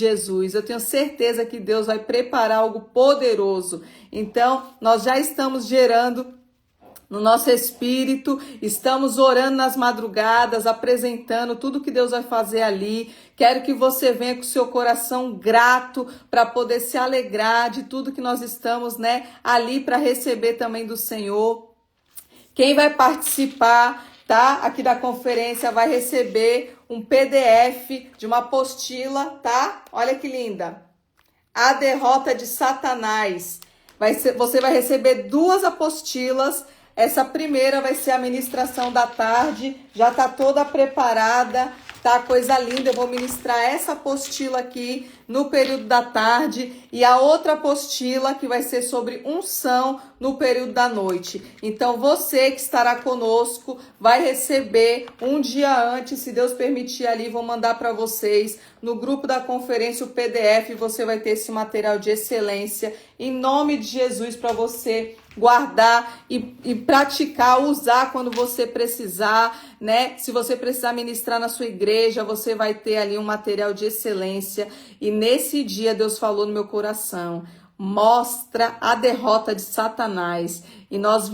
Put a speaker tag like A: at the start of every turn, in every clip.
A: Jesus, eu tenho certeza que Deus vai preparar algo poderoso. Então, nós já estamos gerando no nosso espírito, estamos orando nas madrugadas, apresentando tudo que Deus vai fazer ali. Quero que você venha com o seu coração grato para poder se alegrar de tudo que nós estamos, ali para receber também do Senhor. Quem vai participar, tá? Aqui da conferência vai receber um PDF de uma apostila, tá? Olha que linda. A Derrota de Satanás. Você vai receber 2 apostilas. Essa primeira vai ser a ministração da tarde. Já tá toda preparada, tá? Coisa linda. Eu vou ministrar essa apostila aqui no período da tarde e a outra apostila que vai ser sobre unção no período da noite. Então você que estará conosco vai receber um dia antes, se Deus permitir ali, vou mandar para vocês no grupo da conferência o PDF, você vai ter esse material de excelência em nome de Jesus para você guardar e praticar, usar quando você precisar, Se você precisar ministrar na sua igreja, você vai ter ali um material de excelência. E nesse dia Deus falou no meu coração, mostra a derrota de Satanás. E nós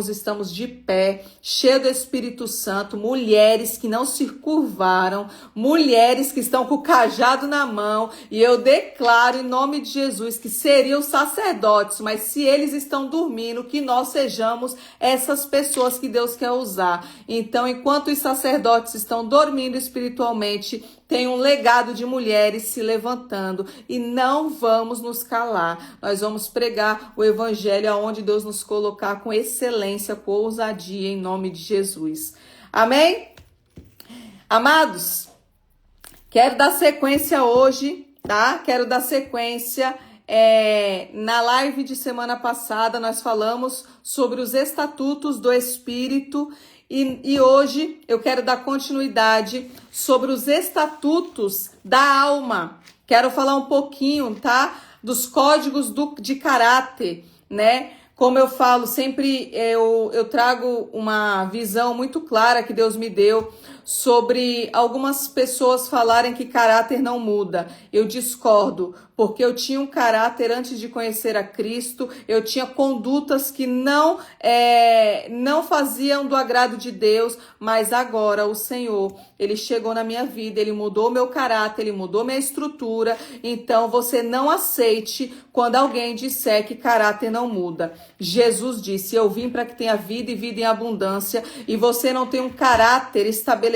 A: estamos de pé, cheio do Espírito Santo, mulheres que não se curvaram, mulheres que estão com o cajado na mão, e eu declaro em nome de Jesus que seriam sacerdotes, mas se eles estão dormindo, que nós sejamos essas pessoas que Deus quer usar. Então, enquanto os sacerdotes estão dormindo espiritualmente, tem um legado de mulheres se levantando e não vamos nos calar. Nós vamos pregar o evangelho aonde Deus nos colocar com excelência, com ousadia, em nome de Jesus. Amém? Amados, quero dar sequência hoje, tá? Quero dar sequência. Na live de semana passada nós falamos sobre os estatutos do Espírito e hoje eu quero dar continuidade sobre os estatutos da alma. Quero falar um pouquinho, tá? Dos códigos de caráter, Como eu falo, sempre eu trago uma visão muito clara que Deus me deu sobre algumas pessoas falarem que caráter não muda. Eu discordo, porque eu tinha um caráter antes de conhecer a Cristo, eu tinha condutas que não faziam do agrado de Deus, mas agora o Senhor, Ele chegou na minha vida, Ele mudou meu caráter, Ele mudou minha estrutura. Então você não aceite quando alguém disser que caráter não muda. Jesus disse, eu vim para que tenha vida e vida em abundância, e você não tem um caráter estabelecido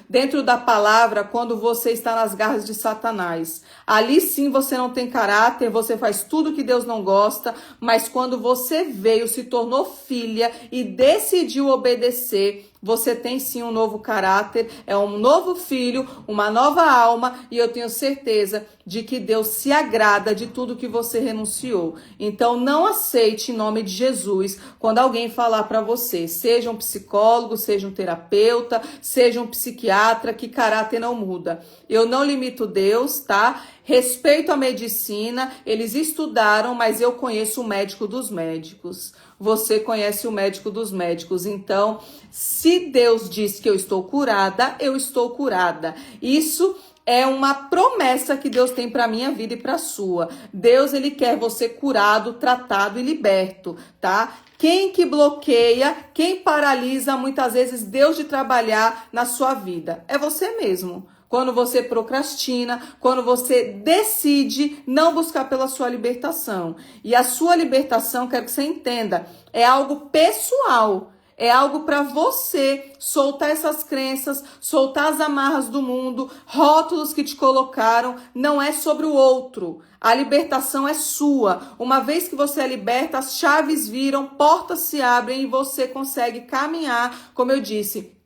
A: dentro da palavra quando você está nas garras de Satanás. Ali sim você não tem caráter, você faz tudo que Deus não gosta, mas quando você veio, se tornou filha e decidiu obedecer, você tem sim um novo caráter, é um novo filho, uma nova alma, e eu tenho certeza de que Deus se agrada de tudo que você renunciou. Então não aceite em nome de Jesus quando alguém falar para você, seja um psicólogo, seja um terapeuta, seja um psiquiatra, que caráter não muda. Eu não limito Deus, tá? Respeito a medicina, eles estudaram, mas eu conheço o médico dos médicos. Você conhece o médico dos médicos. Então, se Deus diz que eu estou curada, eu estou curada. Isso é uma promessa que Deus tem para a minha vida e para a sua. Deus, Ele quer você curado, tratado e liberto, tá? Quem que bloqueia, quem paralisa muitas vezes Deus de trabalhar na sua vida? É você mesmo. Quando você procrastina, quando você decide não buscar pela sua libertação. E a sua libertação, quero que você entenda, é algo pessoal. É algo para você soltar essas crenças, soltar as amarras do mundo, rótulos que te colocaram, não é sobre o outro. A libertação é sua. Uma vez que você é liberta, as chaves viram, portas se abrem e você consegue caminhar, como eu disse.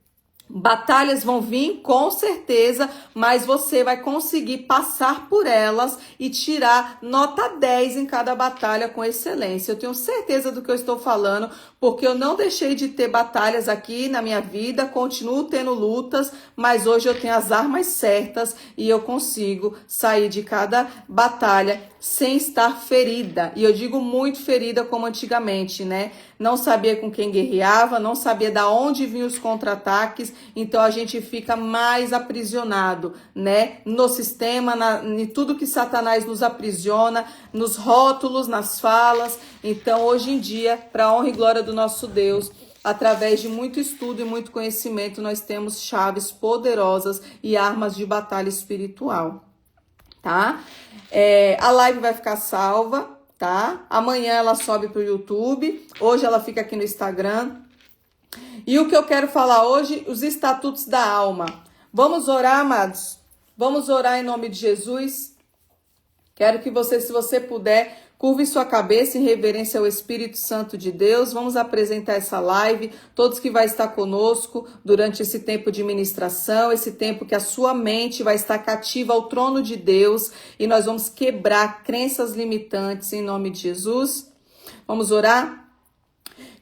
A: Batalhas vão vir, com certeza, mas você vai conseguir passar por elas e tirar nota 10 em cada batalha com excelência. Eu tenho certeza do que eu estou falando, porque eu não deixei de ter batalhas aqui na minha vida, continuo tendo lutas, mas hoje eu tenho as armas certas e eu consigo sair de cada batalha sem estar ferida. E eu digo muito ferida como antigamente, não sabia com quem guerreava, não sabia de onde vinham os contra-ataques, então a gente fica mais aprisionado, né? No sistema, em tudo que Satanás nos aprisiona, nos rótulos, nas falas. Então, hoje em dia, para a honra e glória do nosso Deus, através de muito estudo e muito conhecimento, nós temos chaves poderosas e armas de batalha espiritual, tá? A live vai ficar salva, tá? Amanhã ela sobe para o YouTube, hoje ela fica aqui no Instagram. E o que eu quero falar hoje, os estatutos da alma. Vamos orar, amados? Vamos orar em nome de Jesus? Quero que você, se você puder, curve sua cabeça em reverência ao Espírito Santo de Deus. Vamos apresentar essa live, todos que vai estar conosco durante esse tempo de ministração, esse tempo que a sua mente vai estar cativa ao trono de Deus e nós vamos quebrar crenças limitantes em nome de Jesus. Vamos orar?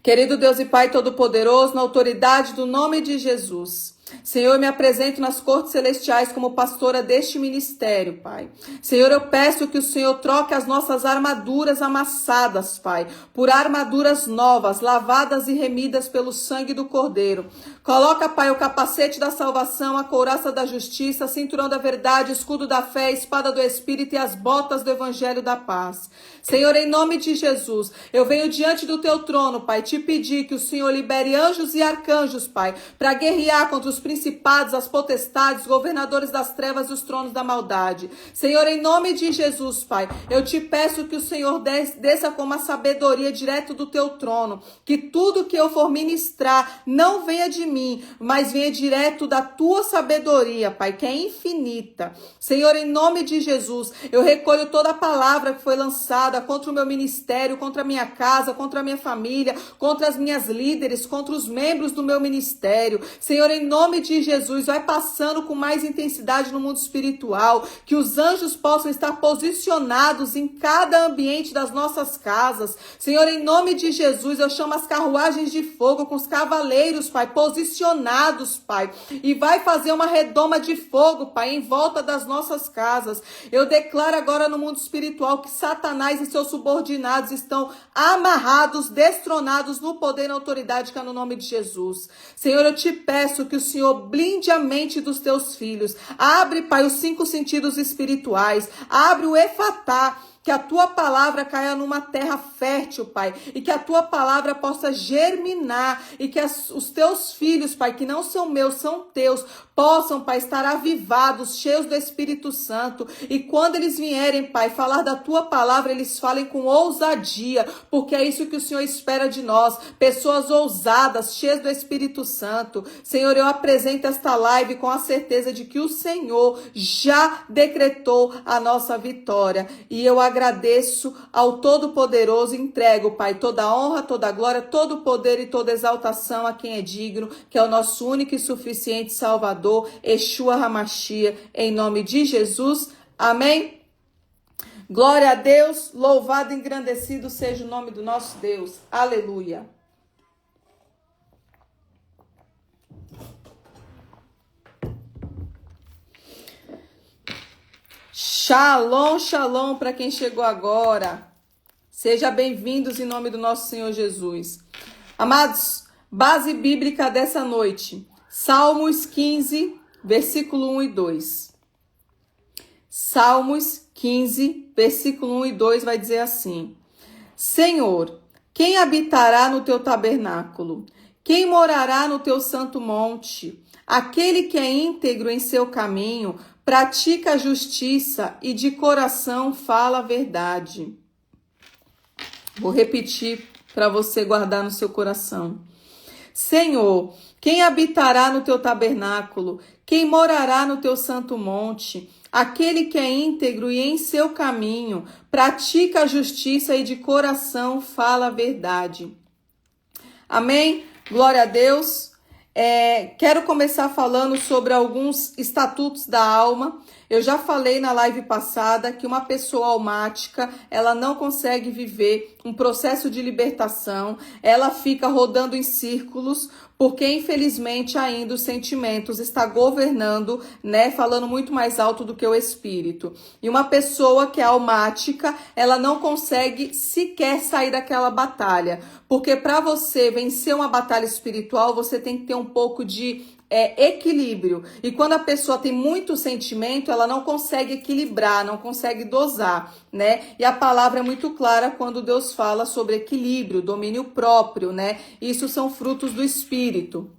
A: Querido Deus e Pai Todo-Poderoso, na autoridade do nome de Jesus, Senhor, eu me apresento nas cortes celestiais como pastora deste ministério, Pai. Senhor, eu peço que o Senhor troque as nossas armaduras amassadas, Pai, por armaduras novas, lavadas e remidas pelo sangue do Cordeiro. Coloca, Pai, o capacete da salvação, a couraça da justiça, cinturão da verdade, escudo da fé, espada do Espírito e as botas do evangelho da paz. Senhor, em nome de Jesus, eu venho diante do teu trono, Pai, te pedir que o Senhor libere anjos e arcanjos, Pai, para guerrear contra os principados, as potestades, governadores das trevas e os tronos da maldade. Senhor, em nome de Jesus, Pai, eu te peço que o Senhor desça com uma sabedoria direto do teu trono, que tudo que eu for ministrar não venha de mim, mas venha direto da tua sabedoria, Pai, que é infinita. Senhor, em nome de Jesus, eu recolho toda a palavra que foi lançada contra o meu ministério, contra a minha casa, contra a minha família, contra as minhas líderes, contra os membros do meu ministério. Senhor, em nome de Jesus, vai passando com mais intensidade no mundo espiritual, que os anjos possam estar posicionados em cada ambiente das nossas casas. Senhor, em nome de Jesus, eu chamo as carruagens de fogo com os cavaleiros, Pai, posicionados, Pai, e vai fazer uma redoma de fogo, Pai, em volta das nossas casas. Eu declaro agora no mundo espiritual que Satanás e seus subordinados estão amarrados, destronados no poder e na autoridade que é no nome de Jesus. Senhor, eu te peço que o Senhor blinde a mente dos teus filhos. Abre, Pai, os 5 sentidos espirituais. Abre o efatá. Que a tua palavra caia numa terra fértil, Pai, e que a tua palavra possa germinar, e que os teus filhos, Pai, que não são meus, são teus, possam, Pai, estar avivados, cheios do Espírito Santo, e quando eles vierem, Pai, falar da tua palavra, eles falem com ousadia, porque é isso que o Senhor espera de nós, pessoas ousadas, cheias do Espírito Santo. Senhor, eu apresento esta live com a certeza de que o Senhor já decretou a nossa vitória, e eu agradeço ao Todo-Poderoso, entrego, Pai, toda a honra, toda a glória, todo o poder e toda exaltação a quem é digno, que é o nosso único e suficiente Salvador, Yeshua HaMashiach, em nome de Jesus. Amém? Glória a Deus, louvado e engrandecido seja o nome do nosso Deus. Aleluia. Shalom, shalom para quem chegou agora. Seja bem-vindos em nome do nosso Senhor Jesus. Amados, base bíblica dessa noite. Salmos 15, versículo 1 e 2. Salmos 15, versículo 1 e 2 vai dizer assim: Senhor, quem habitará no teu tabernáculo? Quem morará no teu santo monte? Aquele que é íntegro em seu caminho, pratica a justiça e de coração fala a verdade. Vou repetir para você guardar no seu coração. Senhor, quem habitará no teu tabernáculo? Quem morará no teu santo monte? Aquele que é íntegro e em seu caminho, pratica a justiça e de coração fala a verdade. Amém? Glória a Deus. Quero começar falando sobre alguns estatutos da alma. Eu já falei na live passada que uma pessoa almática, ela não consegue viver um processo de libertação, ela fica rodando em círculos, porque infelizmente ainda os sentimentos estão governando, né, falando muito mais alto do que o espírito. E uma pessoa que é almática, ela não consegue sequer sair daquela batalha, porque para você vencer uma batalha espiritual, você tem que ter um pouco de equilíbrio. E quando a pessoa tem muito sentimento, ela não consegue equilibrar, não consegue dosar, né? E a palavra é muito clara quando Deus fala sobre equilíbrio, domínio próprio, né? Isso são frutos do Espírito.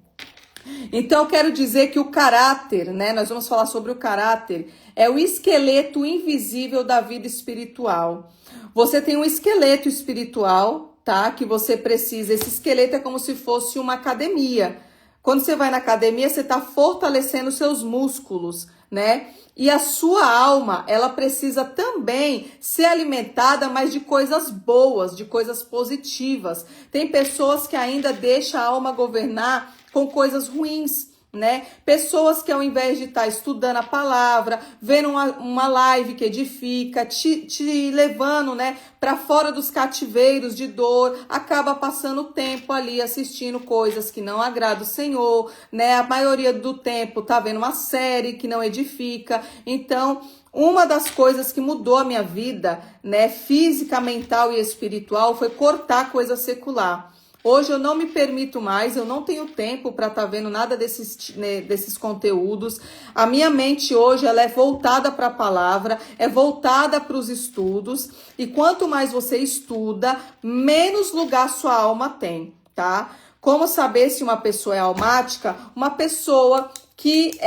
A: Então, eu quero dizer que o caráter, né? Nós vamos falar sobre o caráter, é o esqueleto invisível da vida espiritual. Você tem um esqueleto espiritual, tá? Que você precisa. Esse esqueleto é como se fosse uma academia. Quando você vai na academia, você está fortalecendo seus músculos, né? E a sua alma, ela precisa também ser alimentada, mas de coisas boas, de coisas positivas. Tem pessoas que ainda deixam a alma governar com coisas ruins, né? Pessoas que ao invés de estar estudando a palavra, vendo uma live que edifica, te levando, né, para fora dos cativeiros de dor, acaba passando tempo ali assistindo coisas que não agradam o Senhor, né? A maioria do tempo tá vendo uma série que não edifica. Então, uma das coisas que mudou a minha vida, né, física, mental e espiritual, foi cortar coisa secular. Hoje eu não me permito mais, eu não tenho tempo para estar vendo nada desses conteúdos. A minha mente hoje ela é voltada para a palavra, é voltada para os estudos. E quanto mais você estuda, menos lugar sua alma tem, tá? Como saber se uma pessoa é almática? Uma pessoa que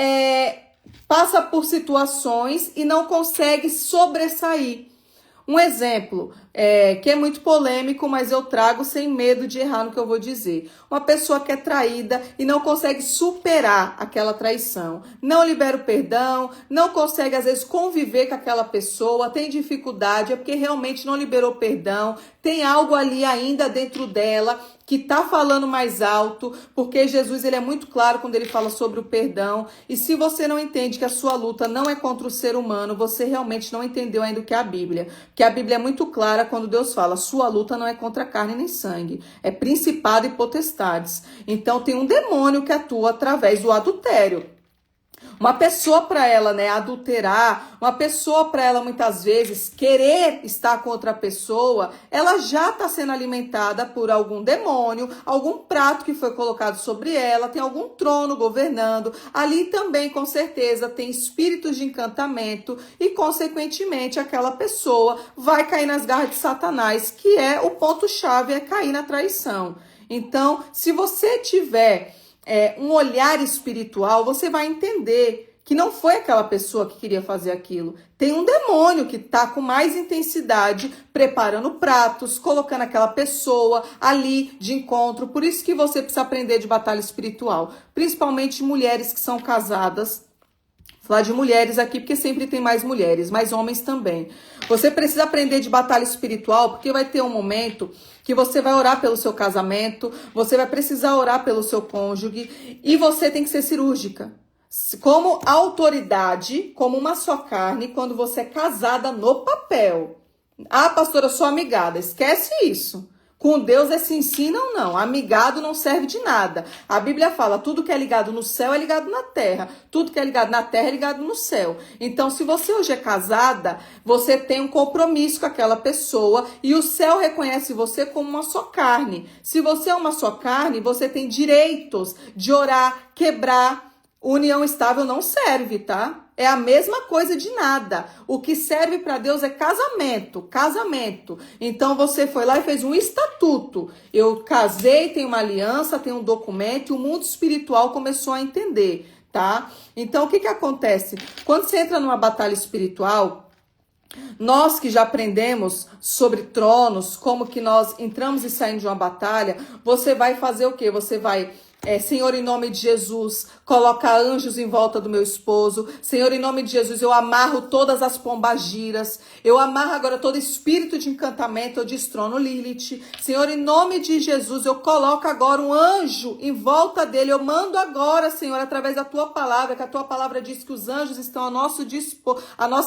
A: passa por situações e não consegue sobressair. Um exemplo, que é muito polêmico, mas eu trago sem medo de errar no que eu vou dizer. Uma pessoa que é traída e não consegue superar aquela traição. Não libera o perdão, não consegue, às vezes, conviver com aquela pessoa, tem dificuldade, é porque realmente não liberou perdão, tem algo ali ainda dentro dela que tá falando mais alto, porque Jesus ele é muito claro quando ele fala sobre o perdão. E se você não entende que a sua luta não é contra o ser humano, você realmente não entendeu ainda o que é a Bíblia. Porque a Bíblia é muito clara quando Deus fala, sua luta não é contra carne nem sangue, é principado e potestades. Então tem um demônio que atua através do adultério. Uma pessoa para ela, né, adulterar, uma pessoa para ela muitas vezes querer estar com outra pessoa, ela já está sendo alimentada por algum demônio, algum prato que foi colocado sobre ela, tem algum trono governando. Ali também, com certeza, tem espíritos de encantamento e, consequentemente, aquela pessoa vai cair nas garras de Satanás, que é o ponto-chave, é cair na traição. Então, se você tiver um olhar espiritual, você vai entender que não foi aquela pessoa que queria fazer aquilo. Tem um demônio que está com mais intensidade, preparando pratos, colocando aquela pessoa ali de encontro. Por isso que você precisa aprender de batalha espiritual. Principalmente mulheres que são casadas. Vou falar de mulheres aqui, porque sempre tem mais mulheres, mas homens também. Você precisa aprender de batalha espiritual, porque vai ter um momento que você vai orar pelo seu casamento, você vai precisar orar pelo seu cônjuge, e você tem que ser cirúrgica. Como autoridade, como uma só carne, quando você é casada no papel. Ah, pastora, eu sou amigada. Esquece isso. Com Deus é se ensina ou não. Amigado não serve de nada. A Bíblia fala, tudo que é ligado no céu é ligado na terra. Tudo que é ligado na terra é ligado no céu. Então, se você hoje é casada, você tem um compromisso com aquela pessoa e o céu reconhece você como uma só carne. Se você é uma só carne, você tem direitos de orar, quebrar. União estável não serve, tá? É a mesma coisa de nada. O que serve para Deus é casamento, casamento. Então você foi lá e fez um estatuto. Eu casei, tenho uma aliança, tenho um documento, e o mundo espiritual começou a entender, tá? Então o que acontece? Quando você entra numa batalha espiritual, nós que já aprendemos sobre tronos, como que nós entramos e saímos de uma batalha, você vai fazer o quê? Você vai Senhor, em nome de Jesus, coloca anjos em volta do meu esposo. Senhor, em nome de Jesus, eu amarro todas as pombagiras. Eu amarro agora todo espírito de encantamento, eu destrono Lilith. Senhor, em nome de Jesus, eu coloco agora um anjo em volta dele. Eu mando agora, Senhor, através da tua palavra, que a tua palavra diz que os anjos estão à nossa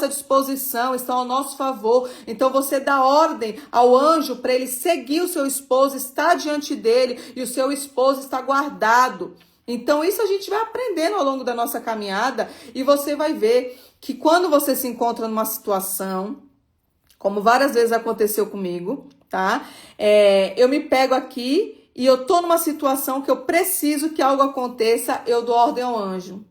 A: disposição, estão ao nosso favor. Então você dá ordem ao anjo para ele seguir o seu esposo, estar diante dele, e o seu esposo está guardado. Então isso a gente vai aprendendo ao longo da nossa caminhada, e você vai ver que quando você se encontra numa situação, como várias vezes aconteceu comigo, tá? Eu me pego aqui e eu tô numa situação que eu preciso que algo aconteça, eu dou ordem ao anjo.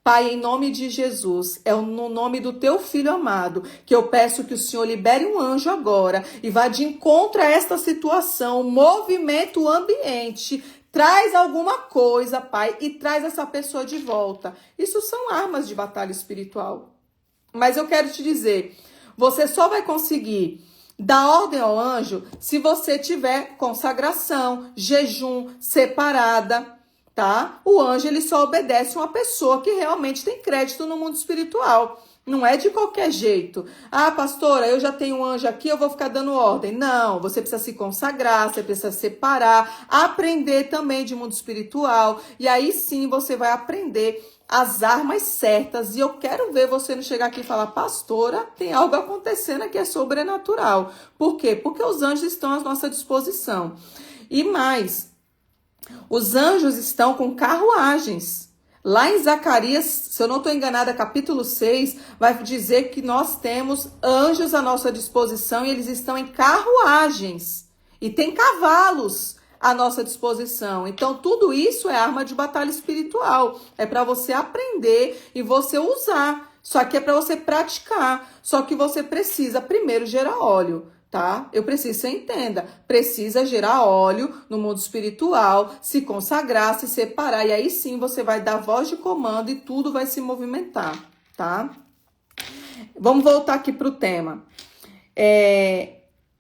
A: Pai, em nome de Jesus, é no nome do teu filho amado que eu peço que o Senhor libere um anjo agora e vá de encontro a esta situação, movimento o ambiente, traz alguma coisa, Pai, e traz essa pessoa de volta. Isso são armas de batalha espiritual. Mas eu quero te dizer, você só vai conseguir dar ordem ao anjo se você tiver consagração, jejum, separada, tá? O anjo, ele só obedece uma pessoa que realmente tem crédito no mundo espiritual. Não é de qualquer jeito. Ah, pastora, eu já tenho um anjo aqui, eu vou ficar dando ordem. Não, você precisa se consagrar, você precisa separar, aprender também de mundo espiritual. E aí sim você vai aprender as armas certas. E eu quero ver você não chegar aqui e falar, pastora, tem algo acontecendo aqui, é sobrenatural. Por quê? Porque os anjos estão à nossa disposição. E mais, os anjos estão com carruagens. Lá em Zacarias, se eu não estou enganada, capítulo 6, vai dizer que nós temos anjos à nossa disposição e eles estão em carruagens. E tem cavalos à nossa disposição. Então, tudo isso é arma de batalha espiritual. É para você aprender e você usar. Só que é para você praticar. Só que você precisa primeiro gerar óleo. Tá? Eu preciso que você entenda, precisa gerar óleo no mundo espiritual, se consagrar, se separar, e aí sim você vai dar voz de comando e tudo vai se movimentar, tá? Vamos voltar aqui para o tema.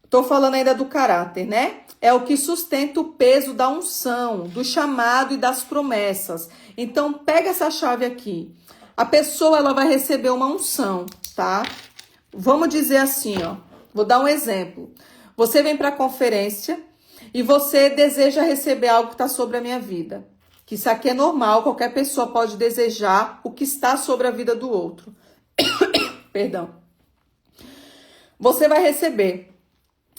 A: Tô falando ainda do caráter, né? É o que sustenta o peso da unção, do chamado e das promessas. Então, pega essa chave aqui. A pessoa, ela vai receber uma unção, tá? Vamos dizer assim, ó. Vou dar um exemplo. Você vem para a conferência e você deseja receber algo que está sobre a minha vida. Que isso aqui é normal, qualquer pessoa pode desejar o que está sobre a vida do outro. Perdão. Você vai receber.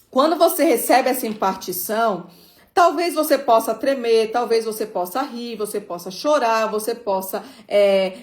A: Quando você recebe essa impartição, talvez você possa tremer, talvez você possa rir, você possa chorar, você possa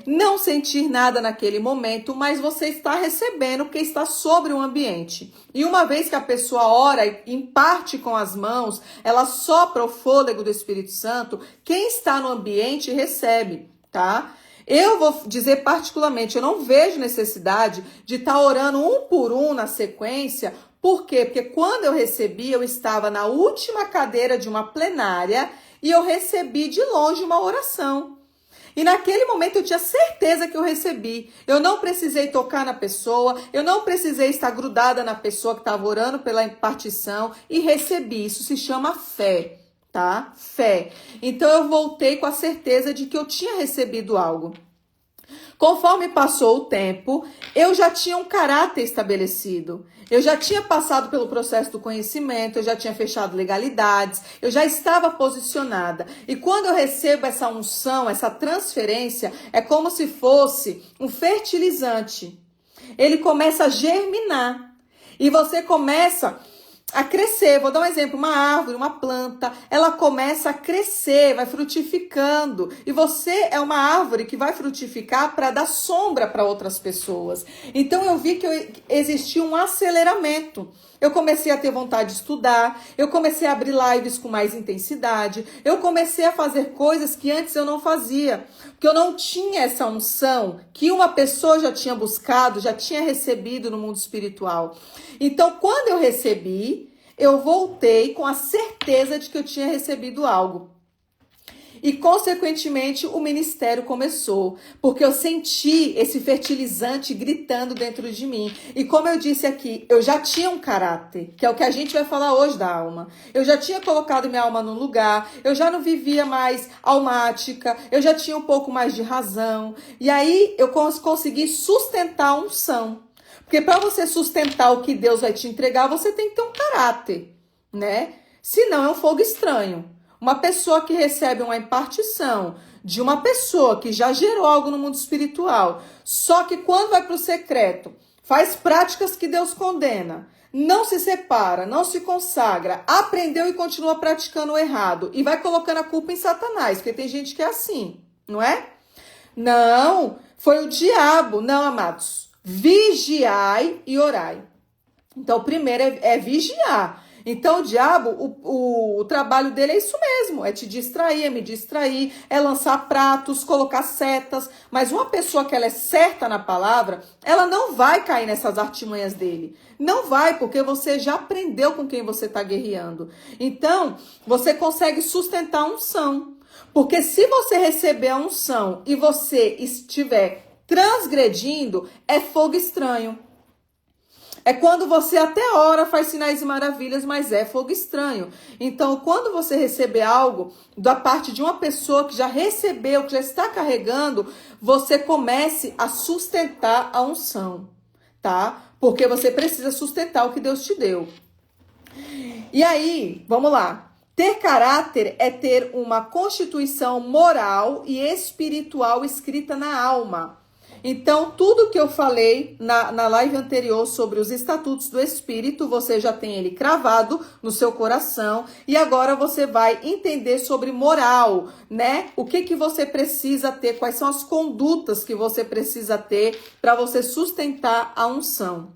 A: não sentir nada naquele momento, mas você está recebendo porque está sobre o ambiente. E uma vez que a pessoa ora e imparte com as mãos, ela sopra o fôlego do Espírito Santo, quem está no ambiente recebe, tá? Eu vou dizer particularmente, eu não vejo necessidade de estar orando um por um na sequência. Por quê? Porque quando eu recebi, eu estava na última cadeira de uma plenária e eu recebi de longe uma oração. E naquele momento eu tinha certeza que eu recebi. Eu não precisei tocar na pessoa, eu não precisei estar grudada na pessoa que estava orando pela impartição e recebi. Isso se chama fé, tá? Fé. Então eu voltei com a certeza de que eu tinha recebido algo. Conforme passou o tempo, eu já tinha um caráter estabelecido. Eu já tinha passado pelo processo do conhecimento, eu já tinha fechado legalidades, eu já estava posicionada. E quando eu recebo essa unção, essa transferência, é como se fosse um fertilizante. Ele começa a germinar. E você começa a crescer. Vou dar um exemplo, uma árvore, uma planta, ela começa a crescer, vai frutificando, e você é uma árvore que vai frutificar para dar sombra para outras pessoas. Então eu vi que existia um aceleramento. Eu comecei a ter vontade de estudar, eu comecei a abrir lives com mais intensidade, eu comecei a fazer coisas que antes eu não fazia, porque eu não tinha essa unção que uma pessoa já tinha buscado, já tinha recebido no mundo espiritual. Então, quando eu recebi, eu voltei com a certeza de que eu tinha recebido algo. E, consequentemente, o ministério começou, porque eu senti esse fertilizante gritando dentro de mim. E como eu disse aqui, eu já tinha um caráter, que é o que a gente vai falar hoje da alma. Eu já tinha colocado minha alma no lugar, eu já não vivia mais almática, eu já tinha um pouco mais de razão. E aí eu consegui sustentar a unção. Porque para você sustentar o que Deus vai te entregar, você tem que ter um caráter, né? Senão é um fogo estranho. Uma pessoa que recebe uma impartição de uma pessoa que já gerou algo no mundo espiritual, só que quando vai para o secreto, faz práticas que Deus condena, não se separa, não se consagra, aprendeu e continua praticando o errado e vai colocando a culpa em Satanás, porque tem gente que é assim, não é? Não, foi o diabo. Não, amados, vigiai e orai. Então, o primeiro é vigiar. Então, o diabo, o trabalho dele é isso mesmo, é te distrair, é me distrair, é lançar pratos, colocar setas. Mas uma pessoa que ela é certa na palavra, ela não vai cair nessas artimanhas dele. Não vai, porque você já aprendeu com quem você está guerreando. Então, você consegue sustentar a unção. Porque se você receber a unção e você estiver transgredindo, é fogo estranho. É quando você até ora, faz sinais e maravilhas, mas é fogo estranho. Então, quando você receber algo da parte de uma pessoa que já recebeu, que já está carregando, você comece a sustentar a unção, tá? Porque você precisa sustentar o que Deus te deu. E aí, vamos lá. Ter caráter é ter uma constituição moral e espiritual escrita na alma. Então, tudo que eu falei na live anterior sobre os estatutos do Espírito, você já tem ele cravado no seu coração. E agora você vai entender sobre moral, né? O que você precisa ter, quais são as condutas que você precisa ter para você sustentar a unção.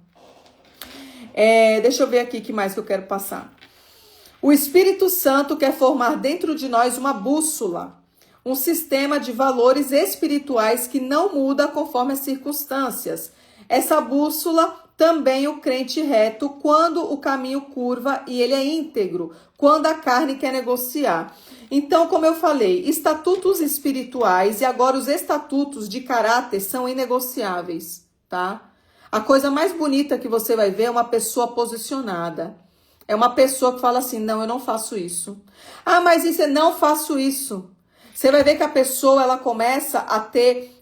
A: Deixa eu ver aqui o que mais que eu quero passar. O Espírito Santo quer formar dentro de nós uma bússola. Um sistema de valores espirituais que não muda conforme as circunstâncias. Essa bússola também o crente reto quando o caminho curva e ele é íntegro, quando a carne quer negociar. Então, como eu falei, estatutos espirituais e agora os estatutos de caráter são inegociáveis, tá? A coisa mais bonita que você vai ver é uma pessoa posicionada. É uma pessoa que fala assim, não, eu não faço isso. Ah, mas isso, eu não faço isso. Você vai ver que a pessoa, ela começa a ter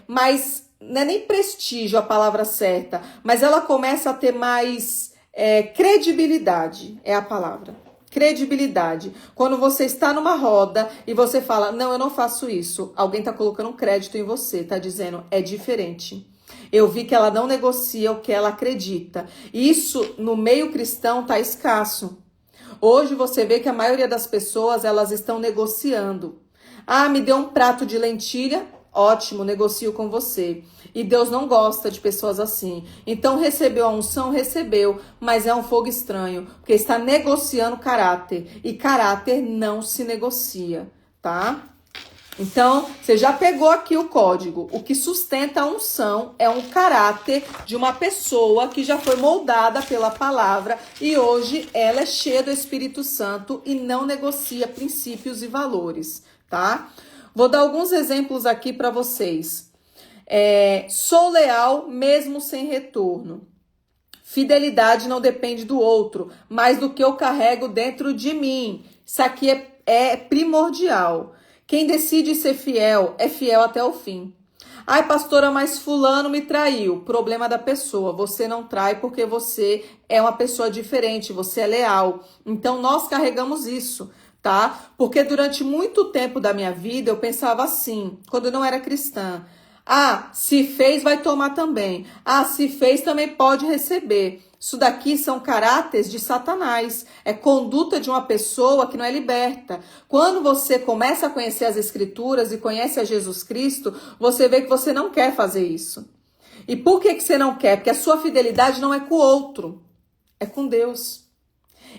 A: mais, não é nem prestígio a palavra certa, mas ela começa a ter mais credibilidade, é a palavra. Credibilidade. Quando você está numa roda e você fala, não, eu não faço isso, alguém está colocando um crédito em você, está dizendo, é diferente. Eu vi que ela não negocia o que ela acredita. Isso, no meio cristão, está escasso. Hoje você vê que a maioria das pessoas, elas estão negociando. Ah, me deu um prato de lentilha? Ótimo, negocio com você. E Deus não gosta de pessoas assim. Então, recebeu a unção? Recebeu, mas é um fogo estranho, porque está negociando caráter. E caráter não se negocia, tá? Então, você já pegou aqui o código. O que sustenta a unção é um caráter de uma pessoa que já foi moldada pela palavra e hoje ela é cheia do Espírito Santo e não negocia princípios e valores, tá? Vou dar alguns exemplos aqui para vocês. Sou leal mesmo sem retorno. Fidelidade não depende do outro, mas do que eu carrego dentro de mim. Isso aqui é primordial. Quem decide ser fiel é fiel até o fim. Ai, pastora, mas fulano me traiu. Problema da pessoa. Você não trai porque você é uma pessoa diferente, você é leal. Então, nós carregamos isso, tá? Porque durante muito tempo da minha vida, eu pensava assim, quando eu não era cristã. Ah, se fez, vai tomar também. Ah, se fez, também pode receber. Isso daqui são caráteres de Satanás. É conduta de uma pessoa que não é liberta. Quando você começa a conhecer as Escrituras e conhece a Jesus Cristo, você vê que você não quer fazer isso. E por que você não quer? Porque a sua fidelidade não é com o outro, é com Deus.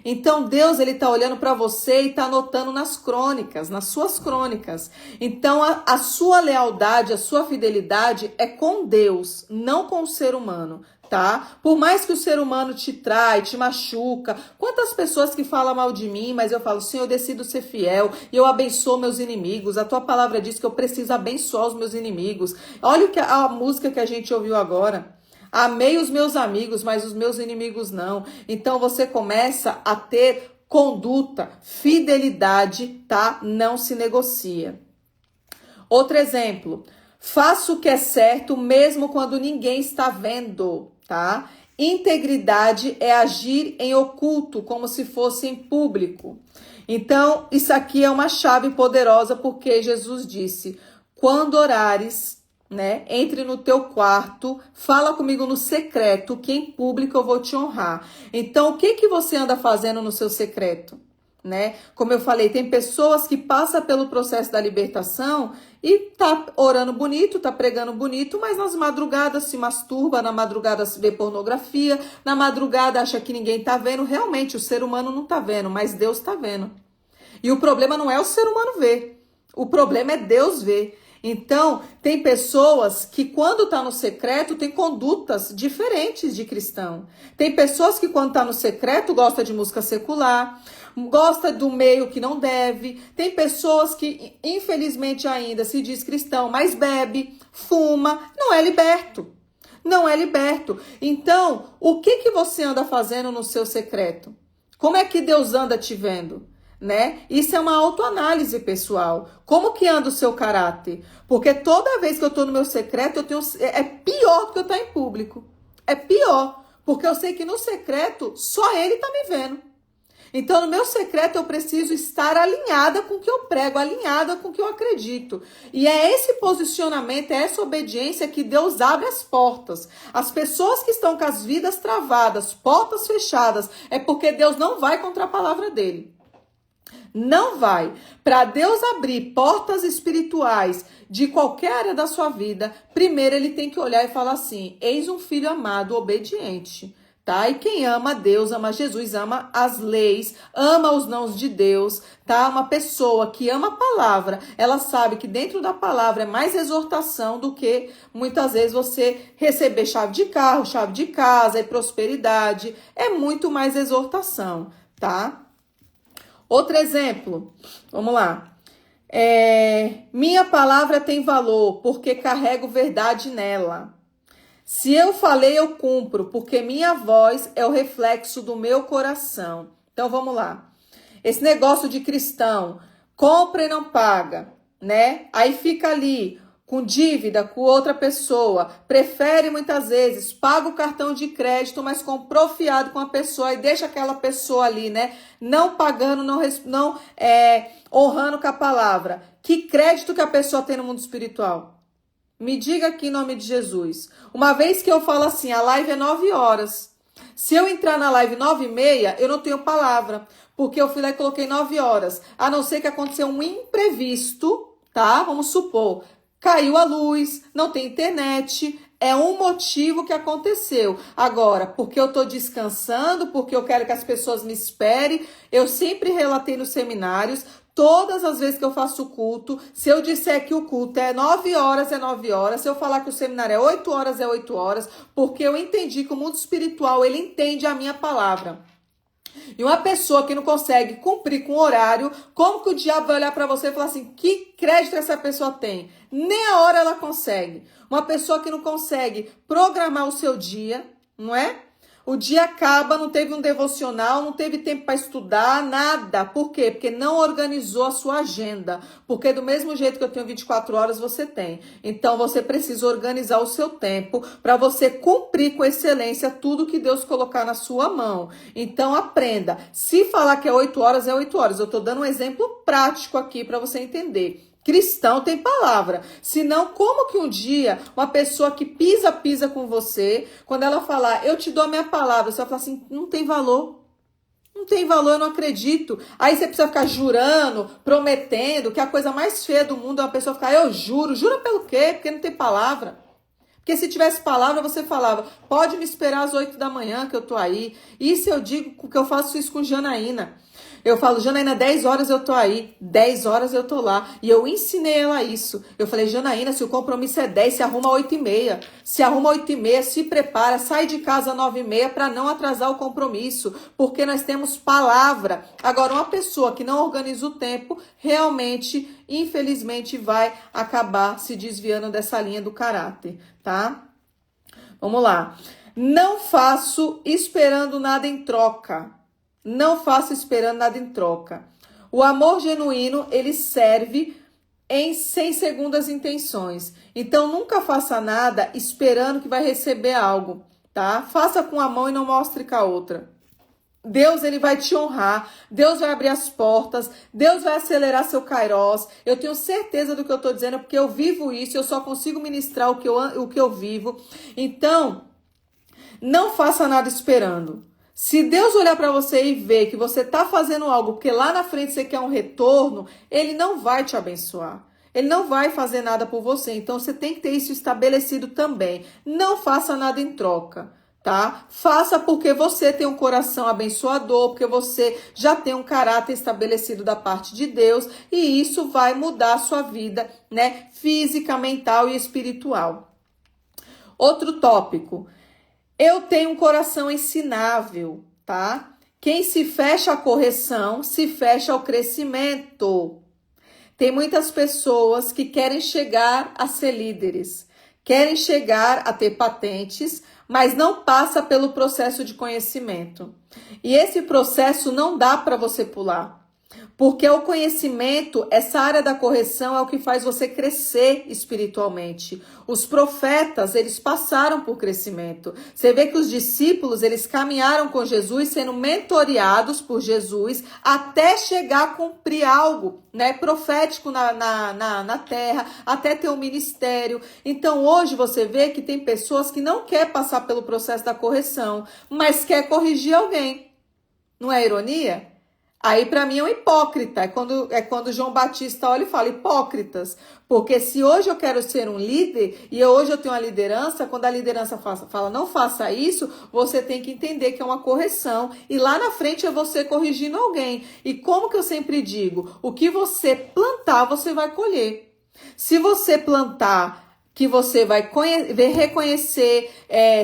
A: Então Deus, ele está olhando para você e está anotando nas crônicas, nas suas crônicas. Então a sua lealdade, a sua fidelidade é com Deus, não com o ser humano, tá? Por mais que o ser humano te trai, te machuca, quantas pessoas que falam mal de mim, mas eu falo, Senhor, eu decido ser fiel e eu abençoo meus inimigos. A tua palavra diz que eu preciso abençoar os meus inimigos. Olha a música que a gente ouviu agora. Amei os meus amigos, mas os meus inimigos não. Então você começa a ter conduta, fidelidade, tá? Não se negocia. Outro exemplo, faça o que é certo mesmo quando ninguém está vendo, tá? Integridade é agir em oculto, como se fosse em público. Então, isso aqui é uma chave poderosa, porque Jesus disse, quando orares, né, entre no teu quarto, fala comigo no secreto, que em público eu vou te honrar. Então, o que você anda fazendo no seu secreto? Né? Como eu falei, tem pessoas que passam pelo processo da libertação e tá orando bonito, tá pregando bonito, mas nas madrugadas se masturba, na madrugada se vê pornografia, na madrugada acha que ninguém tá vendo. Realmente, o ser humano não tá vendo, mas Deus tá vendo. E o problema não é o ser humano ver, o problema é Deus ver. Então, tem pessoas que quando tá no secreto tem condutas diferentes de cristão. Tem pessoas que quando tá no secreto gosta de música secular, gosta do meio que não deve. Tem pessoas que, infelizmente ainda, se diz cristão, mas bebe, fuma, não é liberto. Não é liberto. Então, o que você anda fazendo no seu secreto? Como é que Deus anda te vendo? Né? Isso é uma autoanálise pessoal. Como que anda o seu caráter? Porque toda vez que eu tô no meu secreto, é pior do que eu estar em público. É pior, porque eu sei que no secreto só ele tá me vendo. Então, no meu secreto, eu preciso estar alinhada com o que eu prego, alinhada com o que eu acredito. E é esse posicionamento, é essa obediência que Deus abre as portas. As pessoas que estão com as vidas travadas, portas fechadas, é porque Deus não vai contra a palavra dele. Não vai. Para Deus abrir portas espirituais de qualquer área da sua vida, primeiro ele tem que olhar e falar assim, eis um filho amado, obediente. Tá? E quem ama Deus, ama Jesus, ama as leis, ama os nãos de Deus, tá? Uma pessoa que ama a palavra, ela sabe que dentro da palavra é mais exortação do que muitas vezes você receber chave de carro, chave de casa e prosperidade. É muito mais exortação, tá? Outro exemplo, vamos lá. Minha palavra tem valor porque carrego verdade nela. Se eu falei, eu cumpro, porque minha voz é o reflexo do meu coração. Então, vamos lá. Esse negócio de cristão, compra e não paga, né? Aí fica ali com dívida com outra pessoa, prefere muitas vezes, paga o cartão de crédito, mas comprou fiado com a pessoa e deixa aquela pessoa ali, né? Não pagando, não honrando com a palavra. Que crédito que a pessoa tem no mundo espiritual? Me diga aqui em nome de Jesus. Uma vez que eu falo assim, a live é 9 horas. Se eu entrar na live 9h30, eu não tenho palavra. Porque eu fui lá e coloquei 9 horas. A não ser que aconteceu um imprevisto, tá? Vamos supor, caiu a luz, não tem internet. É um motivo que aconteceu. Agora, porque eu tô descansando, porque eu quero que as pessoas me esperem. Eu sempre relatei nos seminários. Todas as vezes que eu faço culto, se eu disser que o culto é 9 horas, é 9 horas. Se eu falar que o seminário é 8 horas, é 8 horas. Porque eu entendi que o mundo espiritual, ele entende a minha palavra. E uma pessoa que não consegue cumprir com o horário, como que o diabo vai olhar para você e falar assim, que crédito essa pessoa tem? Nem a hora ela consegue. Uma pessoa que não consegue programar o seu dia, não é? O dia acaba, não teve um devocional, não teve tempo para estudar, nada. Por quê? Porque não organizou a sua agenda. Porque do mesmo jeito que eu tenho 24 horas, você tem. Então, você precisa organizar o seu tempo para você cumprir com excelência tudo que Deus colocar na sua mão. Então, aprenda. Se falar que é 8 horas, é 8 horas. Eu estou dando um exemplo prático aqui para você entender. Cristão tem palavra. Senão, como que um dia uma pessoa que pisa com você, quando ela falar, eu te dou a minha palavra, você vai falar assim, não tem valor. Não tem valor, eu não acredito. Aí você precisa ficar jurando, prometendo, que a coisa mais feia do mundo é uma pessoa ficar, eu juro. Jura pelo quê? Porque não tem palavra. Porque se tivesse palavra, você falava, pode me esperar às 8 da manhã que eu tô aí. Isso eu digo que eu faço isso com Janaína. Eu falo, Janaína, 10 horas eu tô aí, 10 horas eu tô lá. E eu ensinei ela isso. Eu falei, Janaína, se o compromisso é 10, se arruma 8h30. Se arruma 8h30, se prepara, sai de casa 9h30 para não atrasar o compromisso. Porque nós temos palavra. Agora, uma pessoa que não organiza o tempo, realmente, infelizmente, vai acabar se desviando dessa linha do caráter, tá? Vamos lá. Não faço esperando nada em troca. Não faço esperando nada em troca. O amor genuíno, ele serve sem segundas intenções. Então, nunca faça nada esperando que vai receber algo, tá? Faça com a mão e não mostre com a outra. Deus, ele vai te honrar, Deus vai abrir as portas, Deus vai acelerar seu kairós. Eu tenho certeza do que eu estou dizendo, porque eu vivo isso, eu só consigo ministrar o que eu vivo. Então, não faça nada esperando. Se Deus olhar para você e ver que você está fazendo algo, porque lá na frente você quer um retorno, ele não vai te abençoar. Ele não vai fazer nada por você. Então, você tem que ter isso estabelecido também. Não faça nada em troca, tá? Faça porque você tem um coração abençoador, porque você já tem um caráter estabelecido da parte de Deus, e isso vai mudar a sua vida, né? Física, mental e espiritual. Outro tópico. Eu tenho um coração ensinável, tá? Quem se fecha à correção, se fecha ao crescimento. Tem muitas pessoas que querem chegar a ser líderes, querem chegar a ter patentes, mas não passa pelo processo de conhecimento. E esse processo não dá para você pular. Porque o conhecimento, essa área da correção é o que faz você crescer espiritualmente. Os profetas, eles passaram por crescimento. Você vê que os discípulos, eles caminharam com Jesus, sendo mentoreados por Jesus, até chegar a cumprir algo, né, profético na terra, até ter um ministério. Então, hoje você vê que tem pessoas que não querem passar pelo processo da correção, mas quer corrigir alguém. Não é ironia? Aí, para mim, é um hipócrita. É quando João Batista olha e fala, hipócritas. Porque se hoje eu quero ser um líder e hoje eu tenho uma liderança, quando a liderança fala, não faça isso, você tem que entender que é uma correção. E lá na frente é você corrigindo alguém. E como que eu sempre digo, o que você plantar, você vai colher. Se você plantar, que você vai reconhecer,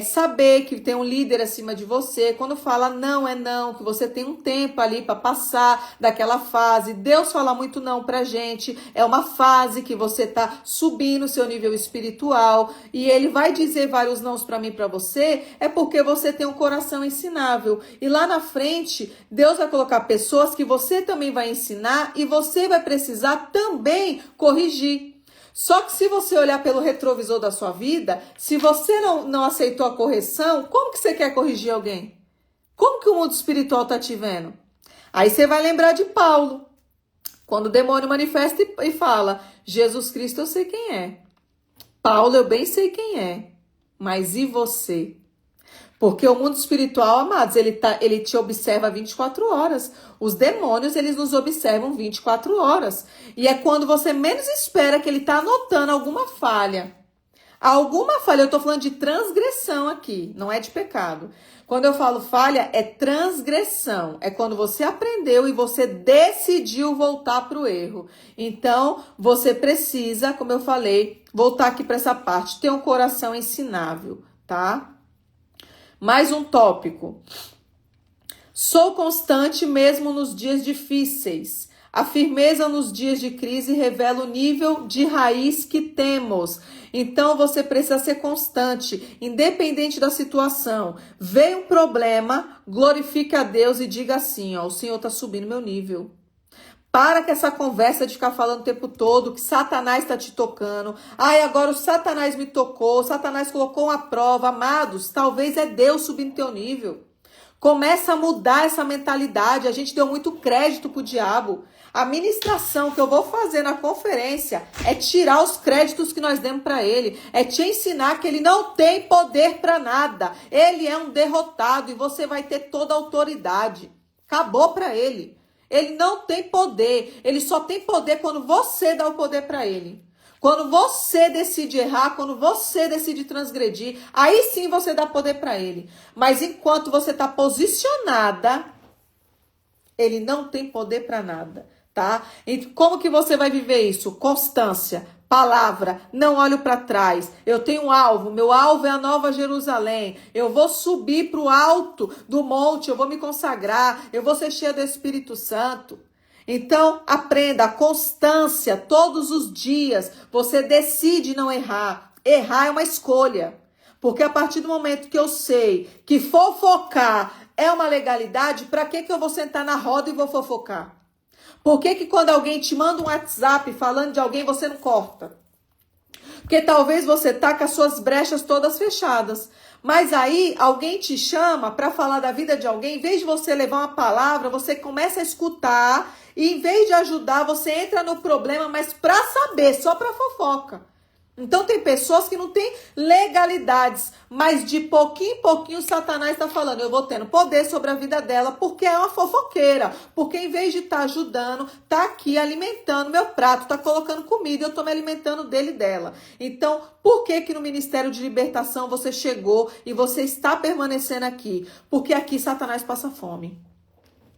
A: saber que tem um líder acima de você. Quando fala não, é não, que você tem um tempo ali para passar daquela fase. Deus fala muito não pra gente. É uma fase que você tá subindo o seu nível espiritual. E ele vai dizer vários nãos para mim, para você, é porque você tem um coração ensinável. E lá na frente, Deus vai colocar pessoas que você também vai ensinar e você vai precisar também corrigir. Só que se você olhar pelo retrovisor da sua vida, se você não aceitou a correção, como que você quer corrigir alguém? Como que o mundo espiritual está te vendo? Aí você vai lembrar de Paulo, quando o demônio manifesta e fala, Jesus Cristo eu sei quem é. Paulo eu bem sei quem é, mas e você? Porque o mundo espiritual, amados, ele te observa 24 horas. Os demônios, eles nos observam 24 horas. E é quando você menos espera que ele está anotando alguma falha. Alguma falha, eu estou falando de transgressão aqui, não é de pecado. Quando eu falo falha, é transgressão. É quando você aprendeu e você decidiu voltar para o erro. Então, você precisa, como eu falei, voltar aqui para essa parte, ter um coração ensinável, tá? Mais um tópico. Sou constante mesmo nos dias difíceis. A firmeza nos dias de crise revela o nível de raiz que temos. Então você precisa ser constante, independente da situação. Vem um problema, glorifique a Deus e diga assim, ó, o Senhor está subindo meu nível. Para com essa conversa de ficar falando o tempo todo que Satanás está te tocando. Ai, agora o Satanás me tocou, o Satanás colocou uma prova. Amados, talvez é Deus subindo teu nível. Começa a mudar essa mentalidade. A gente deu muito crédito pro diabo. A ministração que eu vou fazer na conferência é tirar os créditos que nós demos para ele. É te ensinar que ele não tem poder para nada. Ele é um derrotado e você vai ter toda a autoridade. Acabou para ele. Ele não tem poder, ele só tem poder quando você dá o poder para ele. Quando você decide errar, quando você decide transgredir, aí sim você dá poder para ele. Mas enquanto você está posicionada, Ele não tem poder para nada, tá? E como que você vai viver isso? Constância, palavra, não olho para trás. Eu tenho um alvo, meu alvo é a Nova Jerusalém. Eu vou subir para o alto do monte, eu vou me consagrar, eu vou ser cheia do Espírito Santo. Então, aprenda a constância todos os dias. Você decide não errar. Errar é uma escolha. Porque a partir do momento que eu sei que fofocar é uma legalidade, para que eu vou sentar na roda e vou fofocar? Por que quando alguém te manda um WhatsApp falando de alguém, você não corta? Porque talvez você tá com as suas brechas todas fechadas. Mas aí alguém te chama para falar da vida de alguém, em vez de você levar uma palavra, você começa a escutar e em vez de ajudar, você entra no problema, mas para saber, só para fofoca. Então tem pessoas que não têm legalidades, mas de pouquinho em pouquinho Satanás está falando, eu vou tendo poder sobre a vida dela, porque é uma fofoqueira, porque em vez de estar ajudando, está aqui alimentando meu prato, está colocando comida, eu estou me alimentando dele e dela. Então, por que no Ministério de Libertação você chegou e você está permanecendo aqui? Porque aqui Satanás passa fome.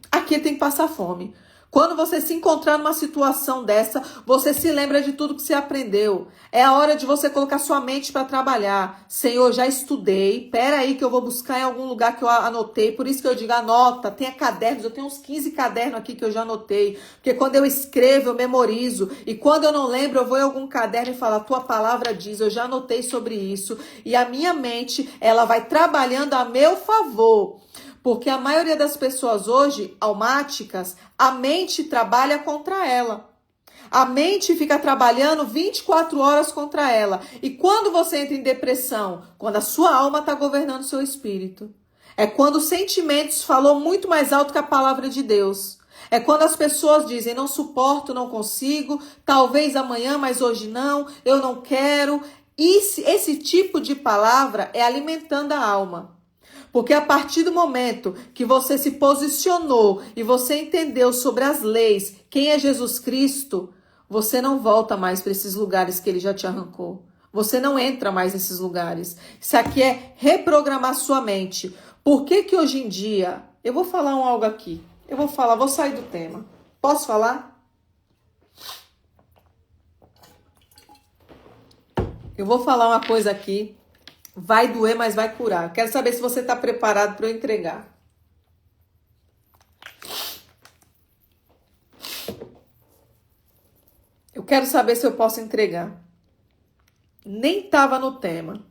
A: Aqui tem que passar fome. Quando você se encontrar numa situação dessa, você se lembra de tudo que você aprendeu. É a hora de você colocar sua mente para trabalhar. Senhor, já estudei. Pera aí que eu vou buscar em algum lugar que eu anotei. Por isso que eu digo, anota, tenha cadernos. Eu tenho uns 15 cadernos aqui que eu já anotei. Porque quando eu escrevo, eu memorizo. E quando eu não lembro, eu vou em algum caderno e falo, a tua palavra diz, eu já anotei sobre isso. E a minha mente, ela vai trabalhando a meu favor. Porque a maioria das pessoas hoje, almáticas, a mente trabalha contra ela. A mente fica trabalhando 24 horas contra ela. E quando você entra em depressão? Quando a sua alma está governando o seu espírito. É quando os sentimentos falam muito mais alto que a palavra de Deus. É quando as pessoas dizem, não suporto, não consigo, talvez amanhã, mas hoje não, eu não quero. Esse tipo de palavra é alimentando a alma. Porque a partir do momento que você se posicionou e você entendeu sobre as leis, quem é Jesus Cristo, você não volta mais para esses lugares que ele já te arrancou. Você não entra mais nesses lugares. Isso aqui é reprogramar sua mente. Por que hoje em dia... Eu vou falar algo aqui. Vou sair do tema. Posso falar? Eu vou falar uma coisa aqui. Vai doer, mas vai curar. Quero saber se você está preparado para eu entregar. Eu quero saber se eu posso entregar. Nem estava no tema.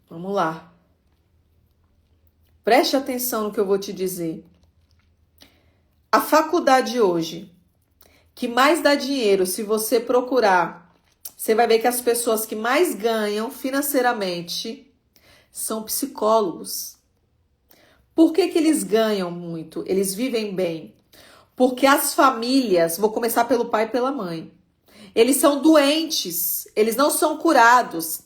A: Vamos lá. Preste atenção no que eu vou te dizer. A faculdade hoje, que mais dá dinheiro, se você procurar... Você vai ver que as pessoas que mais ganham financeiramente são psicólogos. Por que eles ganham muito? Eles vivem bem. Porque as famílias, vou começar pelo pai e pela mãe, eles são doentes, eles não são curados.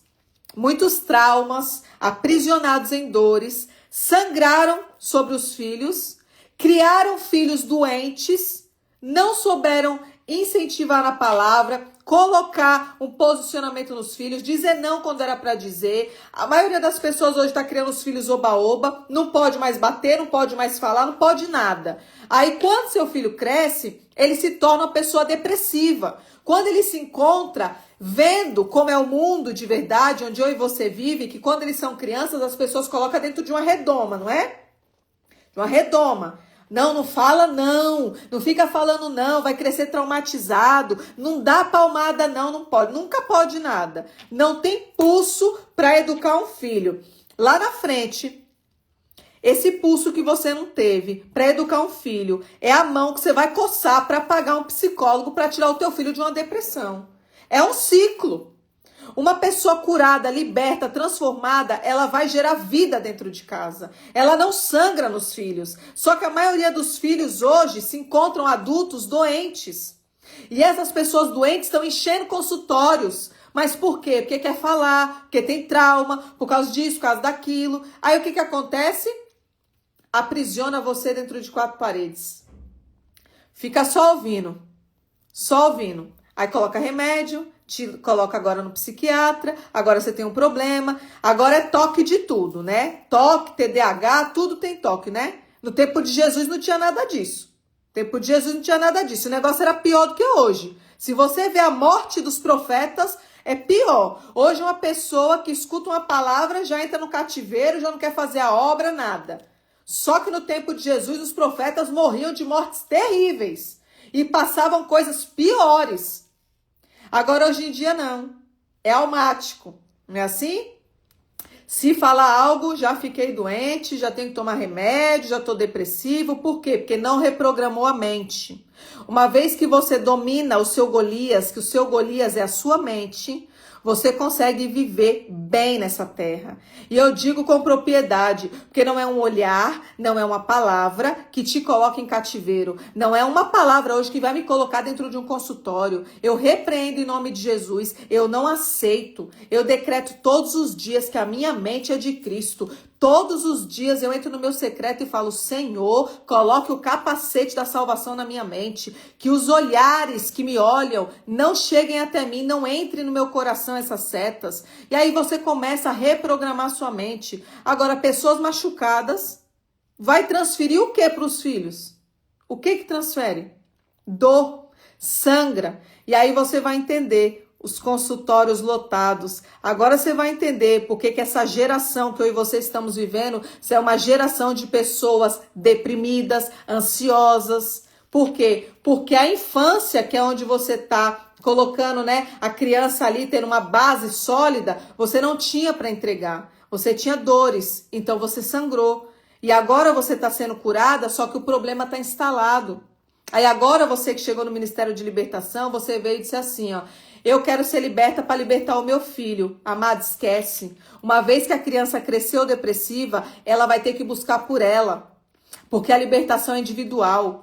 A: Muitos traumas, aprisionados em dores, sangraram sobre os filhos, criaram filhos doentes, não souberam incentivar na palavra, colocar um posicionamento nos filhos, dizer não quando era para dizer. A maioria das pessoas hoje está criando os filhos oba-oba, não pode mais bater, não pode mais falar, não pode nada. Aí quando seu filho cresce, ele se torna uma pessoa depressiva. Quando ele se encontra vendo como é o mundo de verdade, onde eu e você vive, que quando eles são crianças, as pessoas colocam dentro de uma redoma, não é? De uma redoma. Não fala não, não fica falando não, vai crescer traumatizado, não dá palmada não pode, nunca pode nada. Não tem pulso para educar um filho. Lá na frente, esse pulso que você não teve para educar um filho é a mão que você vai coçar para pagar um psicólogo para tirar o teu filho de uma depressão. É um ciclo. Uma pessoa curada, liberta, transformada, ela vai gerar vida dentro de casa. Ela não sangra nos filhos. Só que a maioria dos filhos hoje se encontram adultos doentes. E essas pessoas doentes estão enchendo consultórios. Mas por quê? Porque quer falar, porque tem trauma, por causa disso, por causa daquilo. Aí o que acontece? Aprisiona você dentro de 4 paredes. Fica só ouvindo. Só ouvindo. Aí coloca remédio, te coloca agora no psiquiatra, agora você tem um problema, agora é toque de tudo, né? Toque, TDAH, tudo tem toque, né? No tempo de Jesus não tinha nada disso. No tempo de Jesus não tinha nada disso. O negócio era pior do que hoje. Se você vê a morte dos profetas, é pior. Hoje uma pessoa que escuta uma palavra já entra no cativeiro, já não quer fazer a obra, nada. Só que no tempo de Jesus os profetas morriam de mortes terríveis e passavam coisas piores. Agora, hoje em dia, não. É almático. Não é assim? Se falar algo, já fiquei doente, já tenho que tomar remédio, já estou depressivo. Por quê? Porque não reprogramou a mente. Uma vez que você domina o seu Golias, que o seu Golias é a sua mente, você consegue viver bem nessa terra. E eu digo com propriedade, porque não é um olhar, não é uma palavra que te coloca em cativeiro. Não é uma palavra hoje que vai me colocar dentro de um consultório. Eu repreendo em nome de Jesus, eu não aceito. Eu decreto todos os dias que a minha mente é de Cristo. Todos os dias eu entro no meu secreto e falo, Senhor, coloque o capacete da salvação na minha mente, que os olhares que me olham não cheguem até mim, não entrem no meu coração essas setas. E aí você começa a reprogramar sua mente. Agora, pessoas machucadas, vai transferir o que para os filhos? O que transfere? Dor, sangra. E aí você vai entender os consultórios lotados. Agora você vai entender por que essa geração que eu e você estamos vivendo é uma geração de pessoas deprimidas, ansiosas. Por quê? Porque a infância, que é onde você está colocando, né, a criança ali tendo uma base sólida, você não tinha para entregar. Você tinha dores, então você sangrou. E agora você está sendo curada, só que o problema está instalado. Aí agora você que chegou no Ministério de Libertação, você veio e disse assim, ó, eu quero ser liberta para libertar o meu filho. Amado, esquece. Uma vez que a criança cresceu depressiva, ela vai ter que buscar por ela. Porque a libertação é individual.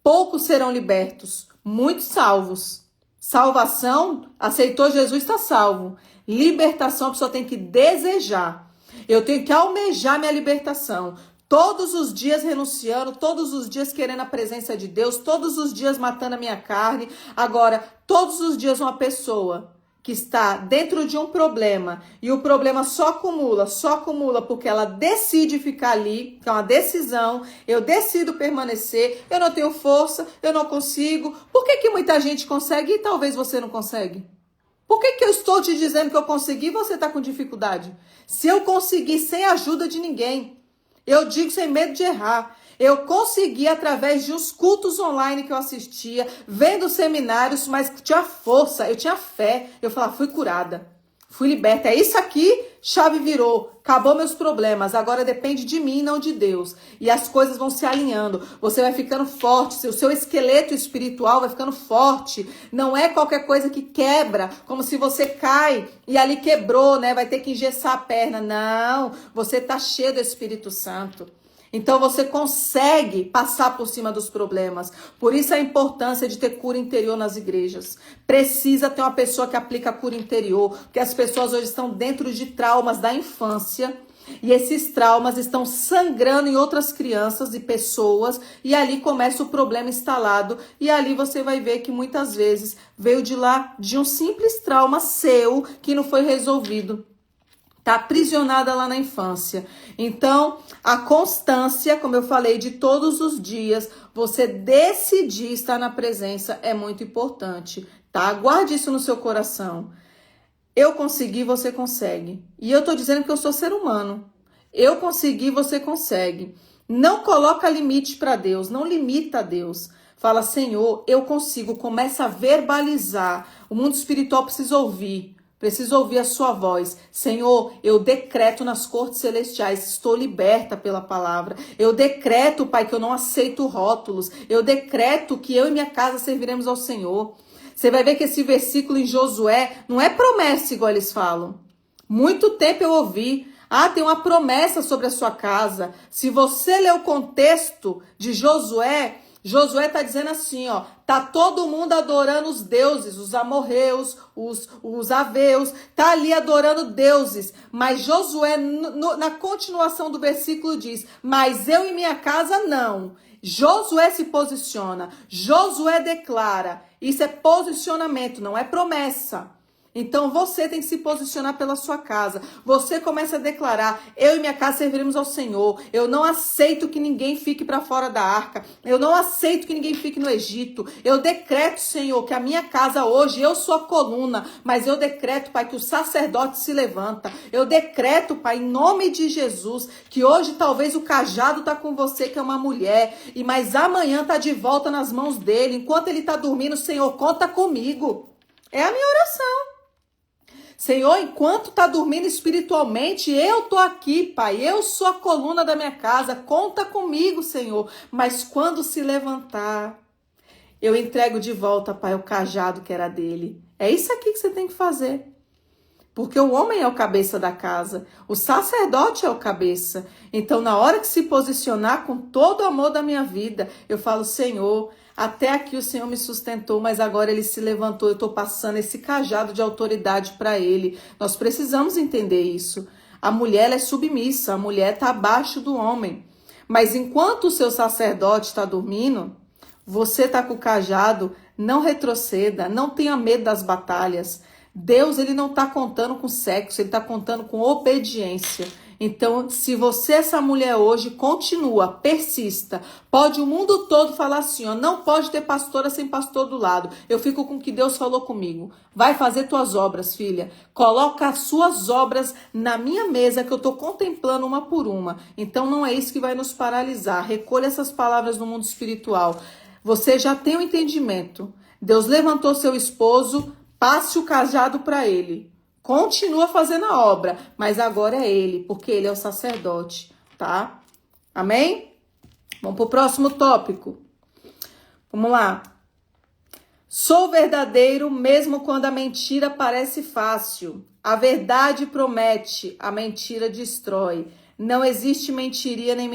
A: Poucos serão libertos, muitos salvos. Salvação, aceitou Jesus, está salvo. Libertação, a pessoa tem que desejar. Eu tenho que almejar minha libertação. Todos os dias renunciando, todos os dias querendo a presença de Deus, todos os dias matando a minha carne. Agora, todos os dias uma pessoa que está dentro de um problema e o problema só acumula porque ela decide ficar ali, que é uma decisão, eu decido permanecer, eu não tenho força, eu não consigo. Por que muita gente consegue e talvez você não consegue? Por que eu estou te dizendo que eu consegui e você está com dificuldade? Se eu conseguir sem a ajuda de ninguém, eu digo sem medo de errar. Eu consegui através de uns cultos online que eu assistia, vendo seminários, mas tinha força, eu tinha fé. Eu falava, fui curada, fui liberta. É isso aqui, chave virou, acabou meus problemas. Agora depende de mim, não de Deus. E as coisas vão se alinhando. Você vai ficando forte, o seu esqueleto espiritual vai ficando forte. Não é qualquer coisa que quebra, como se você cai e ali quebrou, né? Vai ter que engessar a perna. Não, você tá cheio do Espírito Santo. Então você consegue passar por cima dos problemas. Por isso a importância de ter cura interior nas igrejas. Precisa ter uma pessoa que aplica a cura interior, porque as pessoas hoje estão dentro de traumas da infância e esses traumas estão sangrando em outras crianças e pessoas e ali começa o problema instalado e ali você vai ver que muitas vezes veio de lá de um simples trauma seu que não foi resolvido. Está aprisionada lá na infância. Então, a constância, como eu falei, de todos os dias, você decidir estar na presença é muito importante, tá? Guarde isso no seu coração. Eu consegui, você consegue. E eu tô dizendo que eu sou ser humano. Eu consegui, você consegue. Não coloca limite para Deus, não limita a Deus. Fala, Senhor, eu consigo. Começa a verbalizar. O mundo espiritual precisa ouvir. Preciso ouvir a sua voz. Senhor, eu decreto nas cortes celestiais, estou liberta pela palavra. Eu decreto, Pai, que eu não aceito rótulos. Eu decreto que eu e minha casa serviremos ao Senhor. Você vai ver que esse versículo em Josué não é promessa igual eles falam. Muito tempo eu ouvi. Tem uma promessa sobre a sua casa. Se você ler o contexto de Josué, Josué está dizendo assim, ó, tá todo mundo adorando os deuses, os amorreus, os aveus, tá ali adorando deuses, mas Josué, na continuação do versículo diz, mas eu e minha casa não. Josué se posiciona, Josué declara, isso é posicionamento, não é promessa. Então você tem que se posicionar pela sua casa. Você começa a declarar: eu e minha casa serviremos ao Senhor. Eu não aceito que ninguém fique para fora da arca. Eu não aceito que ninguém fique no Egito. Eu decreto, Senhor, que a minha casa hoje, eu sou a coluna, mas eu decreto, Pai, que o sacerdote se levanta. Eu decreto, Pai, em nome de Jesus, que hoje talvez o cajado tá com você, que é uma mulher, mas amanhã tá de volta nas mãos dele. Enquanto ele tá dormindo, Senhor, conta comigo. É a minha oração. Senhor, enquanto tá dormindo espiritualmente, eu tô aqui, Pai. Eu sou a coluna da minha casa. Conta comigo, Senhor. Mas quando se levantar, eu entrego de volta, Pai, o cajado que era dele. É isso aqui que você tem que fazer. Porque o homem é o cabeça da casa. O sacerdote é o cabeça. Então, na hora que se posicionar com todo o amor da minha vida, eu falo: Senhor, até aqui o Senhor me sustentou, mas agora ele se levantou, eu estou passando esse cajado de autoridade para ele. Nós precisamos entender isso. A mulher ela é submissa, a mulher está abaixo do homem. Mas enquanto o seu sacerdote está dormindo, você está com o cajado, não retroceda, não tenha medo das batalhas. Deus ele não está contando com sexo, ele está contando com obediência. Então, se você, essa mulher hoje, continua, persista, pode o mundo todo falar assim, ó, não pode ter pastora sem pastor do lado. Eu fico com o que Deus falou comigo. Vai fazer tuas obras, filha. Coloca as suas obras na minha mesa, que eu estou contemplando uma por uma. Então, não é isso que vai nos paralisar. Recolha essas palavras no mundo espiritual. Você já tem o entendimento. Deus levantou seu esposo, passe o cajado para ele. Continua fazendo a obra, mas agora é ele, porque ele é o sacerdote, tá? Amém? Vamos pro próximo tópico. Vamos lá. Sou verdadeiro mesmo quando a mentira parece fácil. A verdade promete, a mentira destrói. Não existe mentiria, nem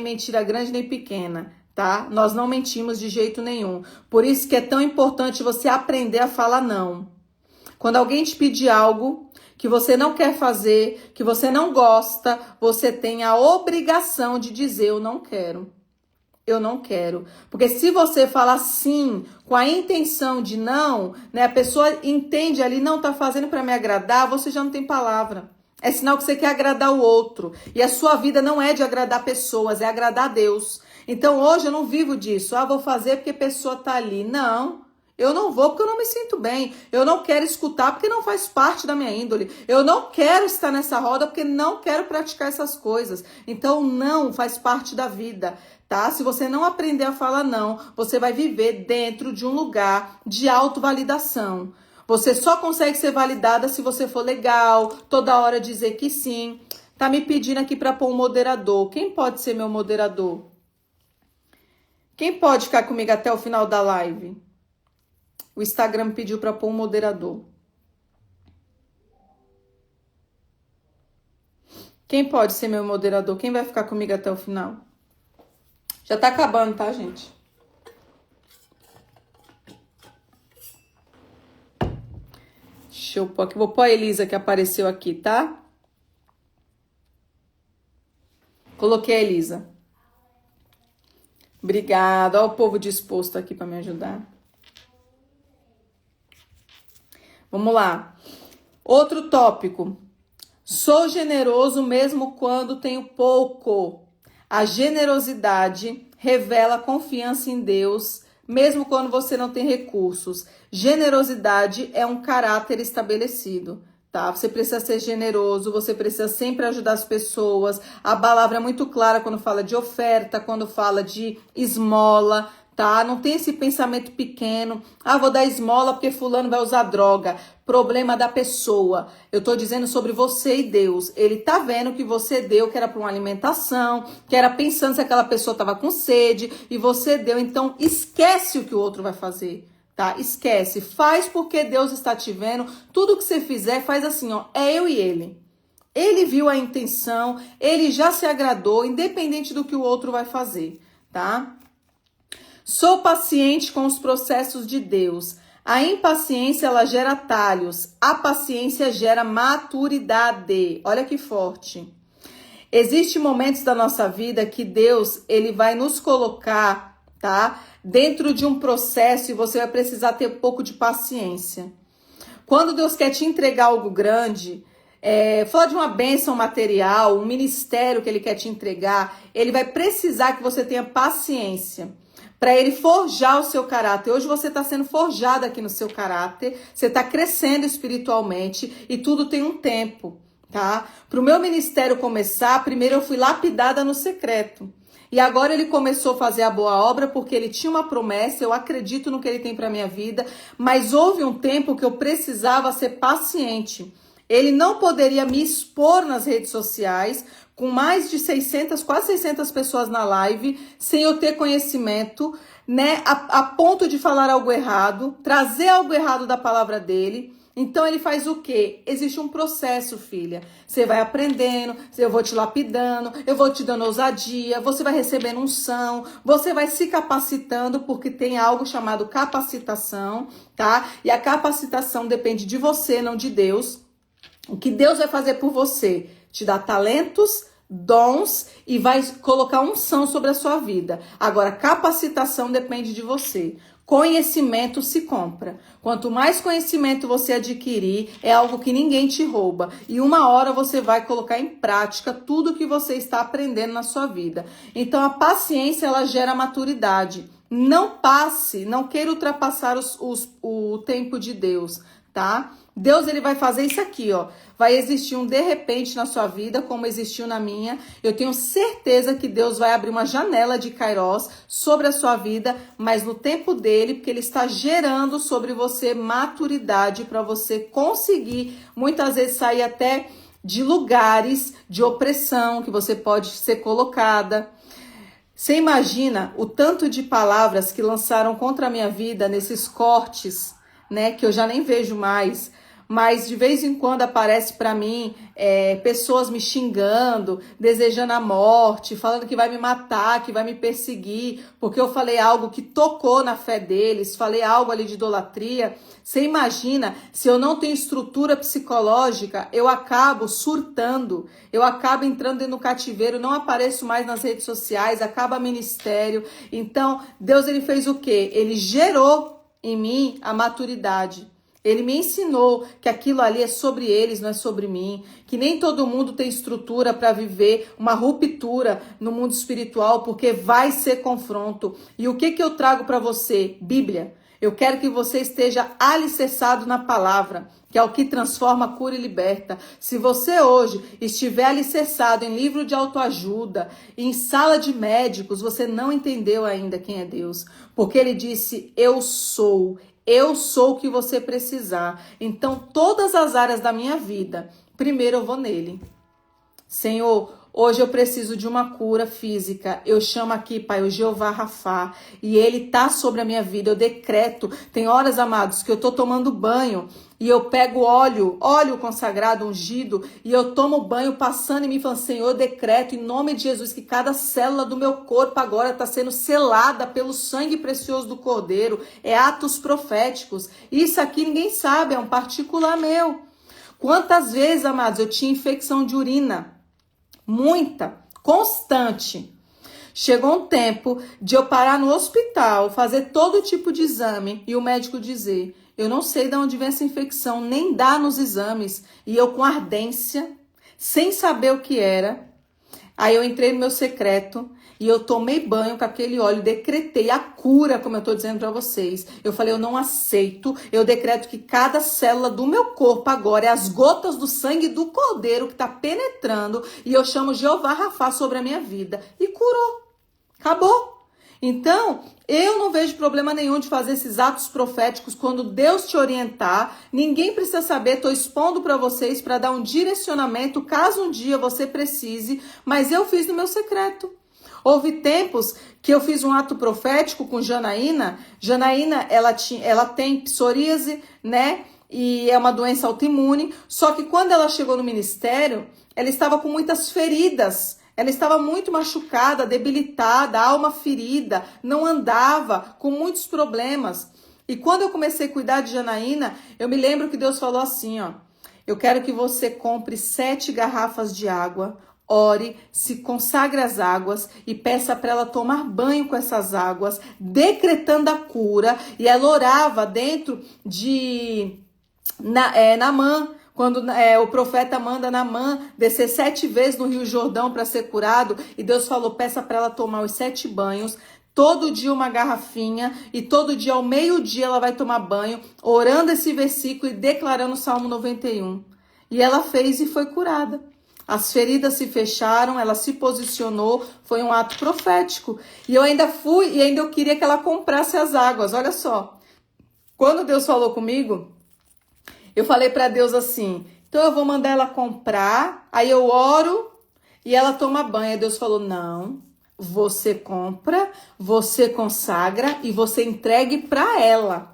A: mentira grande, nem pequena, tá? Nós não mentimos de jeito nenhum. Por isso que é tão importante você aprender a falar não. Quando alguém te pedir algo que você não quer fazer, que você não gosta, você tem a obrigação de dizer: eu não quero. Eu não quero. Porque se você falar sim com a intenção de não, né, a pessoa entende ali, não tá fazendo para me agradar, você já não tem palavra. É sinal que você quer agradar o outro. E a sua vida não é de agradar pessoas, é agradar a Deus. Então hoje eu não vivo disso. Vou fazer porque a pessoa tá ali. Não. Eu não vou porque eu não me sinto bem. Eu não quero escutar porque não faz parte da minha índole. Eu não quero estar nessa roda porque não quero praticar essas coisas. Então, não faz parte da vida, tá? Se você não aprender a falar não, você vai viver dentro de um lugar de autovalidação. Você só consegue ser validada se você for legal, toda hora dizer que sim. Tá me pedindo aqui para pôr um moderador. Quem pode ser meu moderador? Quem pode ficar comigo até o final da live? O Instagram pediu para pôr um moderador. Quem pode ser meu moderador? Quem vai ficar comigo até o final? Já tá acabando, tá, gente? Deixa eu pôr aqui. Vou pôr a Elisa que apareceu aqui, tá? Coloquei a Elisa. Obrigada. Olha o povo disposto aqui para me ajudar. Vamos lá. Outro tópico. Sou generoso mesmo quando tenho pouco. A generosidade revela confiança em Deus, mesmo quando você não tem recursos. Generosidade é um caráter estabelecido, tá? Você precisa ser generoso, você precisa sempre ajudar as pessoas. A palavra é muito clara quando fala de oferta, quando fala de esmola, tá? Não tem esse pensamento pequeno. Vou dar esmola porque fulano vai usar droga. Problema da pessoa. Eu tô dizendo sobre você e Deus. Ele tá vendo que você deu, que era para uma alimentação, que era pensando se aquela pessoa tava com sede, e você deu. Então, esquece o que o outro vai fazer, tá? Esquece. Faz porque Deus está te vendo. Tudo que você fizer, faz assim, ó. É eu e ele. Ele viu a intenção, ele já se agradou, independente do que o outro vai fazer, tá? Sou paciente com os processos de Deus. A impaciência, ela gera atalhos. A paciência gera maturidade. Olha que forte. Existem momentos da nossa vida que Deus, ele vai nos colocar, tá? Dentro de um processo e você vai precisar ter um pouco de paciência. Quando Deus quer te entregar algo grande, falar de uma bênção material, um ministério que Ele quer te entregar, Ele vai precisar que você tenha paciência para Ele forjar o seu caráter. Hoje você está sendo forjado aqui no seu caráter, você está crescendo espiritualmente e tudo tem um tempo, tá? Para o meu ministério começar, primeiro eu fui lapidada no secreto. E agora Ele começou a fazer a boa obra porque Ele tinha uma promessa, eu acredito no que Ele tem para minha vida, mas houve um tempo que eu precisava ser paciente. Ele não poderia me expor nas redes sociais com mais de 600, quase 600 pessoas na live, sem eu ter conhecimento, né, a ponto de falar algo errado, trazer algo errado da palavra dele. Então ele faz o quê? Existe um processo, filha. Você vai aprendendo, eu vou te lapidando, eu vou te dando ousadia, você vai recebendo unção, você vai se capacitando, porque tem algo chamado capacitação, tá? E a capacitação depende de você, não de Deus. O que Deus vai fazer por você? Te dá talentos, dons e vai colocar unção sobre a sua vida. Agora, capacitação depende de você. Conhecimento se compra. Quanto mais conhecimento você adquirir, é algo que ninguém te rouba. E uma hora você vai colocar em prática tudo que você está aprendendo na sua vida. Então, a paciência, ela gera maturidade. Não passe, não queira ultrapassar o tempo de Deus, tá? Deus, ele vai fazer isso aqui, ó. Vai existir um de repente na sua vida, como existiu na minha. Eu tenho certeza que Deus vai abrir uma janela de Kairos sobre a sua vida, mas no tempo dele, porque ele está gerando sobre você maturidade para você conseguir, muitas vezes, sair até de lugares de opressão que você pode ser colocada. Você imagina o tanto de palavras que lançaram contra a minha vida nesses cortes, né, que eu já nem vejo mais, mas de vez em quando aparece para mim pessoas me xingando, desejando a morte, falando que vai me matar, que vai me perseguir, porque eu falei algo que tocou na fé deles, falei algo ali de idolatria. Você imagina, se eu não tenho estrutura psicológica, eu acabo surtando, eu acabo entrando no cativeiro, não apareço mais nas redes sociais, acaba ministério. Então, Deus, ele fez o quê? Ele gerou em mim a maturidade. Ele me ensinou que aquilo ali é sobre eles, não é sobre mim. Que nem todo mundo tem estrutura para viver uma ruptura no mundo espiritual, porque vai ser confronto. E o que eu trago para você? Bíblia. Eu quero que você esteja alicerçado na palavra, que é o que transforma, cura e liberta. Se você hoje estiver alicerçado em livro de autoajuda, em sala de médicos, você não entendeu ainda quem é Deus. Porque ele disse, eu sou o que você precisar. Então, todas as áreas da minha vida, primeiro eu vou nele. Senhor, hoje eu preciso de uma cura física. Eu chamo aqui, Pai, o Jeová Rafá, e ele tá sobre a minha vida. Eu decreto. Tem horas, amados, que eu tô tomando banho e eu pego óleo consagrado, ungido, e eu tomo banho passando em mim, falando, Senhor, eu decreto em nome de Jesus que cada célula do meu corpo agora está sendo selada pelo sangue precioso do Cordeiro. É atos proféticos. Isso aqui ninguém sabe, é um particular meu. Quantas vezes, amados, eu tinha infecção de urina? Muita, constante. Chegou um tempo de eu parar no hospital, fazer todo tipo de exame e o médico dizer, eu não sei de onde vem essa infecção, nem dá nos exames. E eu com ardência, sem saber o que era. Aí eu entrei no meu secreto e eu tomei banho com aquele óleo, decretei a cura, como eu estou dizendo para vocês. Eu falei, eu não aceito, eu decreto que cada célula do meu corpo agora é as gotas do sangue do Cordeiro que está penetrando, e eu chamo Jeová Rafá sobre a minha vida. E curou. Acabou. Então, eu não vejo problema nenhum de fazer esses atos proféticos quando Deus te orientar. Ninguém precisa saber, estou expondo para vocês para dar um direcionamento caso um dia você precise, mas eu fiz no meu secreto. Houve tempos que eu fiz um ato profético com Janaína. Janaína, ela tem psoríase, né? E é uma doença autoimune. Só que quando ela chegou no ministério, ela estava com muitas feridas. Ela estava muito machucada, debilitada, alma ferida, não andava, com muitos problemas. E quando eu comecei a cuidar de Janaína, eu me lembro que Deus falou assim, ó, eu quero que você compre 7 garrafas de água, ore, se consagre às águas e peça para ela tomar banho com essas águas, decretando a cura. E ela orava dentro de Naamã, quando o profeta manda Naamã descer 7 vezes no Rio Jordão para ser curado, e Deus falou, peça para ela tomar os 7 banhos, todo dia uma garrafinha, e todo dia ao meio-dia ela vai tomar banho, orando esse versículo e declarando o Salmo 91. E ela fez e foi curada. As feridas se fecharam, ela se posicionou, foi um ato profético. E eu ainda eu queria que ela comprasse as águas, olha só. Quando Deus falou comigo, eu falei para Deus assim, então eu vou mandar ela comprar, aí eu oro e ela toma banho. Aí Deus falou, não, você compra, você consagra e você entregue para ela.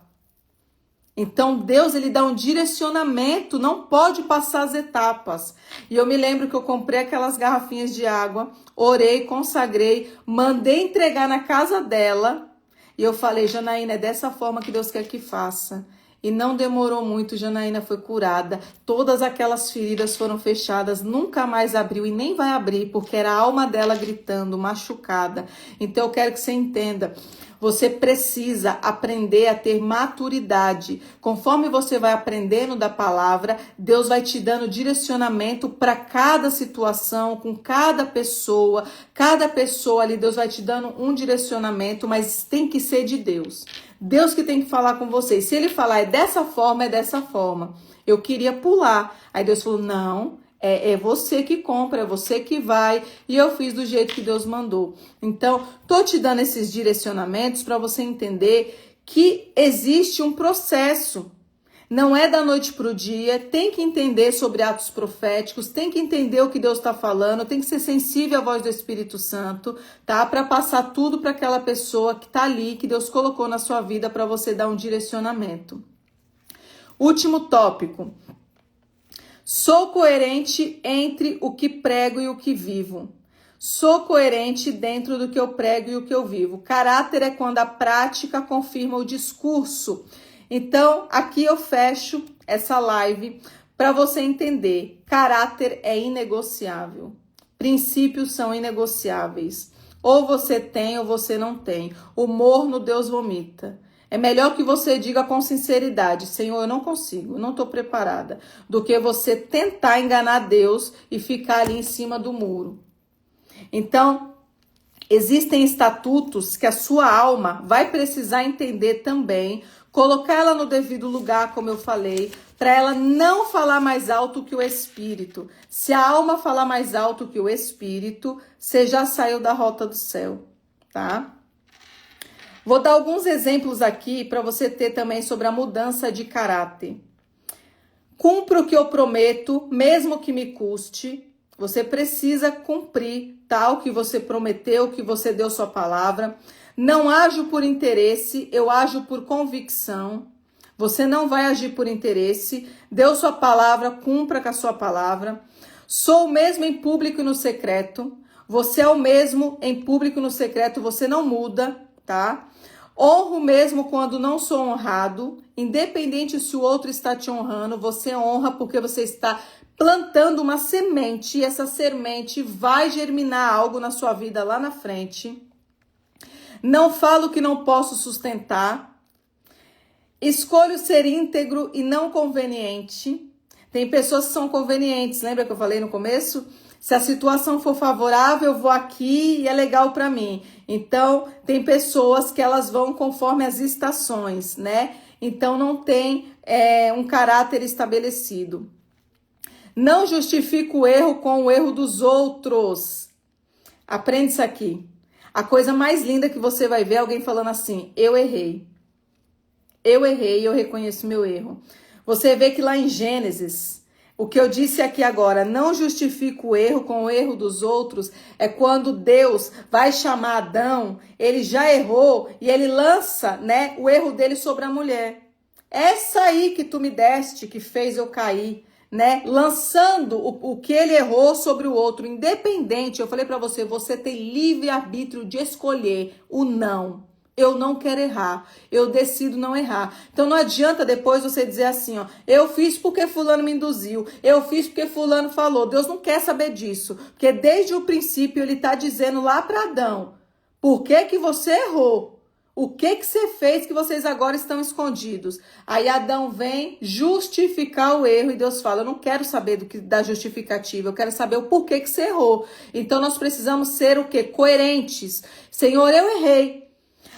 A: Então Deus, ele dá um direcionamento, não pode passar as etapas. E eu me lembro que eu comprei aquelas garrafinhas de água, orei, consagrei, mandei entregar na casa dela. E eu falei, Janaína, é dessa forma que Deus quer que faça. E não demorou muito, Janaína foi curada. Todas aquelas feridas foram fechadas, nunca mais abriu e nem vai abrir, porque era a alma dela gritando, machucada. Então eu quero que você entenda. Você precisa aprender a ter maturidade. Conforme você vai aprendendo da palavra, Deus vai te dando direcionamento para cada situação, com cada pessoa. Cada pessoa ali, Deus vai te dando um direcionamento, mas tem que ser de Deus. Deus que tem que falar com você. Se ele falar é dessa forma, é dessa forma. Eu queria pular. Aí Deus falou, não, é você que compra, é você que vai. E eu fiz do jeito que Deus mandou. Então, tô te dando esses direcionamentos para você entender que existe um processo. Não é da noite para o dia, tem que entender sobre atos proféticos, tem que entender o que Deus está falando, tem que ser sensível à voz do Espírito Santo, tá? Para passar tudo para aquela pessoa que está ali, que Deus colocou na sua vida para você dar um direcionamento. Último tópico. Sou coerente entre o que prego e o que vivo. Sou coerente dentro do que eu prego e o que eu vivo. Caráter é quando a prática confirma o discurso. Então, aqui eu fecho essa live para você entender. Caráter é inegociável. Princípios são inegociáveis. Ou você tem ou você não tem. O morno Deus vomita. É melhor que você diga com sinceridade, Senhor, eu não consigo, eu não estou preparada, do que você tentar enganar Deus e ficar ali em cima do muro. Então, existem estatutos que a sua alma vai precisar entender também, colocar ela no devido lugar, como eu falei, para ela não falar mais alto que o espírito. Se a alma falar mais alto que o espírito, você já saiu da rota do céu, tá? Vou dar alguns exemplos aqui para você ter também sobre a mudança de caráter. Cumpra o que eu prometo, mesmo que me custe. Você precisa cumprir tal que você prometeu, que você deu sua palavra. Não ajo por interesse, eu ajo por convicção. Você não vai agir por interesse. Deu sua palavra, cumpra com a sua palavra. Sou o mesmo em público e no secreto. Você é o mesmo em público e no secreto, você não muda, tá? Honro mesmo quando não sou honrado. Independente se o outro está te honrando, você honra porque você está plantando uma semente e essa semente vai germinar algo na sua vida lá na frente. Não falo que não posso sustentar. Escolho ser íntegro e não conveniente. Tem pessoas que são convenientes, lembra que eu falei no começo? Se a situação for favorável, eu vou aqui e é legal para mim. Então, tem pessoas que elas vão conforme as estações, né? Então, não tem um caráter estabelecido. Não justifico o erro com o erro dos outros. Aprende isso aqui. A coisa mais linda que você vai ver é alguém falando assim, eu errei. Eu errei, eu reconheço meu erro. Você vê que lá em Gênesis, o que eu disse aqui agora, não justifico o erro com o erro dos outros, é quando Deus vai chamar Adão, ele já errou e ele lança, né, o erro dele sobre a mulher. Essa aí que tu me deste, que fez eu cair, né, lançando o que ele errou sobre o outro, independente, eu falei para você, você tem livre-arbítrio de escolher o não. Eu não quero errar, eu decido não errar. Então não adianta depois você dizer assim, ó, eu fiz porque fulano me induziu, eu fiz porque fulano falou. Deus não quer saber disso, porque desde o princípio ele está dizendo lá para Adão, por que que você errou? O que você fez que vocês agora estão escondidos? Aí Adão vem justificar o erro e Deus fala, eu não quero saber da justificativa, eu quero saber o porquê que você errou. Então nós precisamos ser o quê? Coerentes. Senhor, eu errei.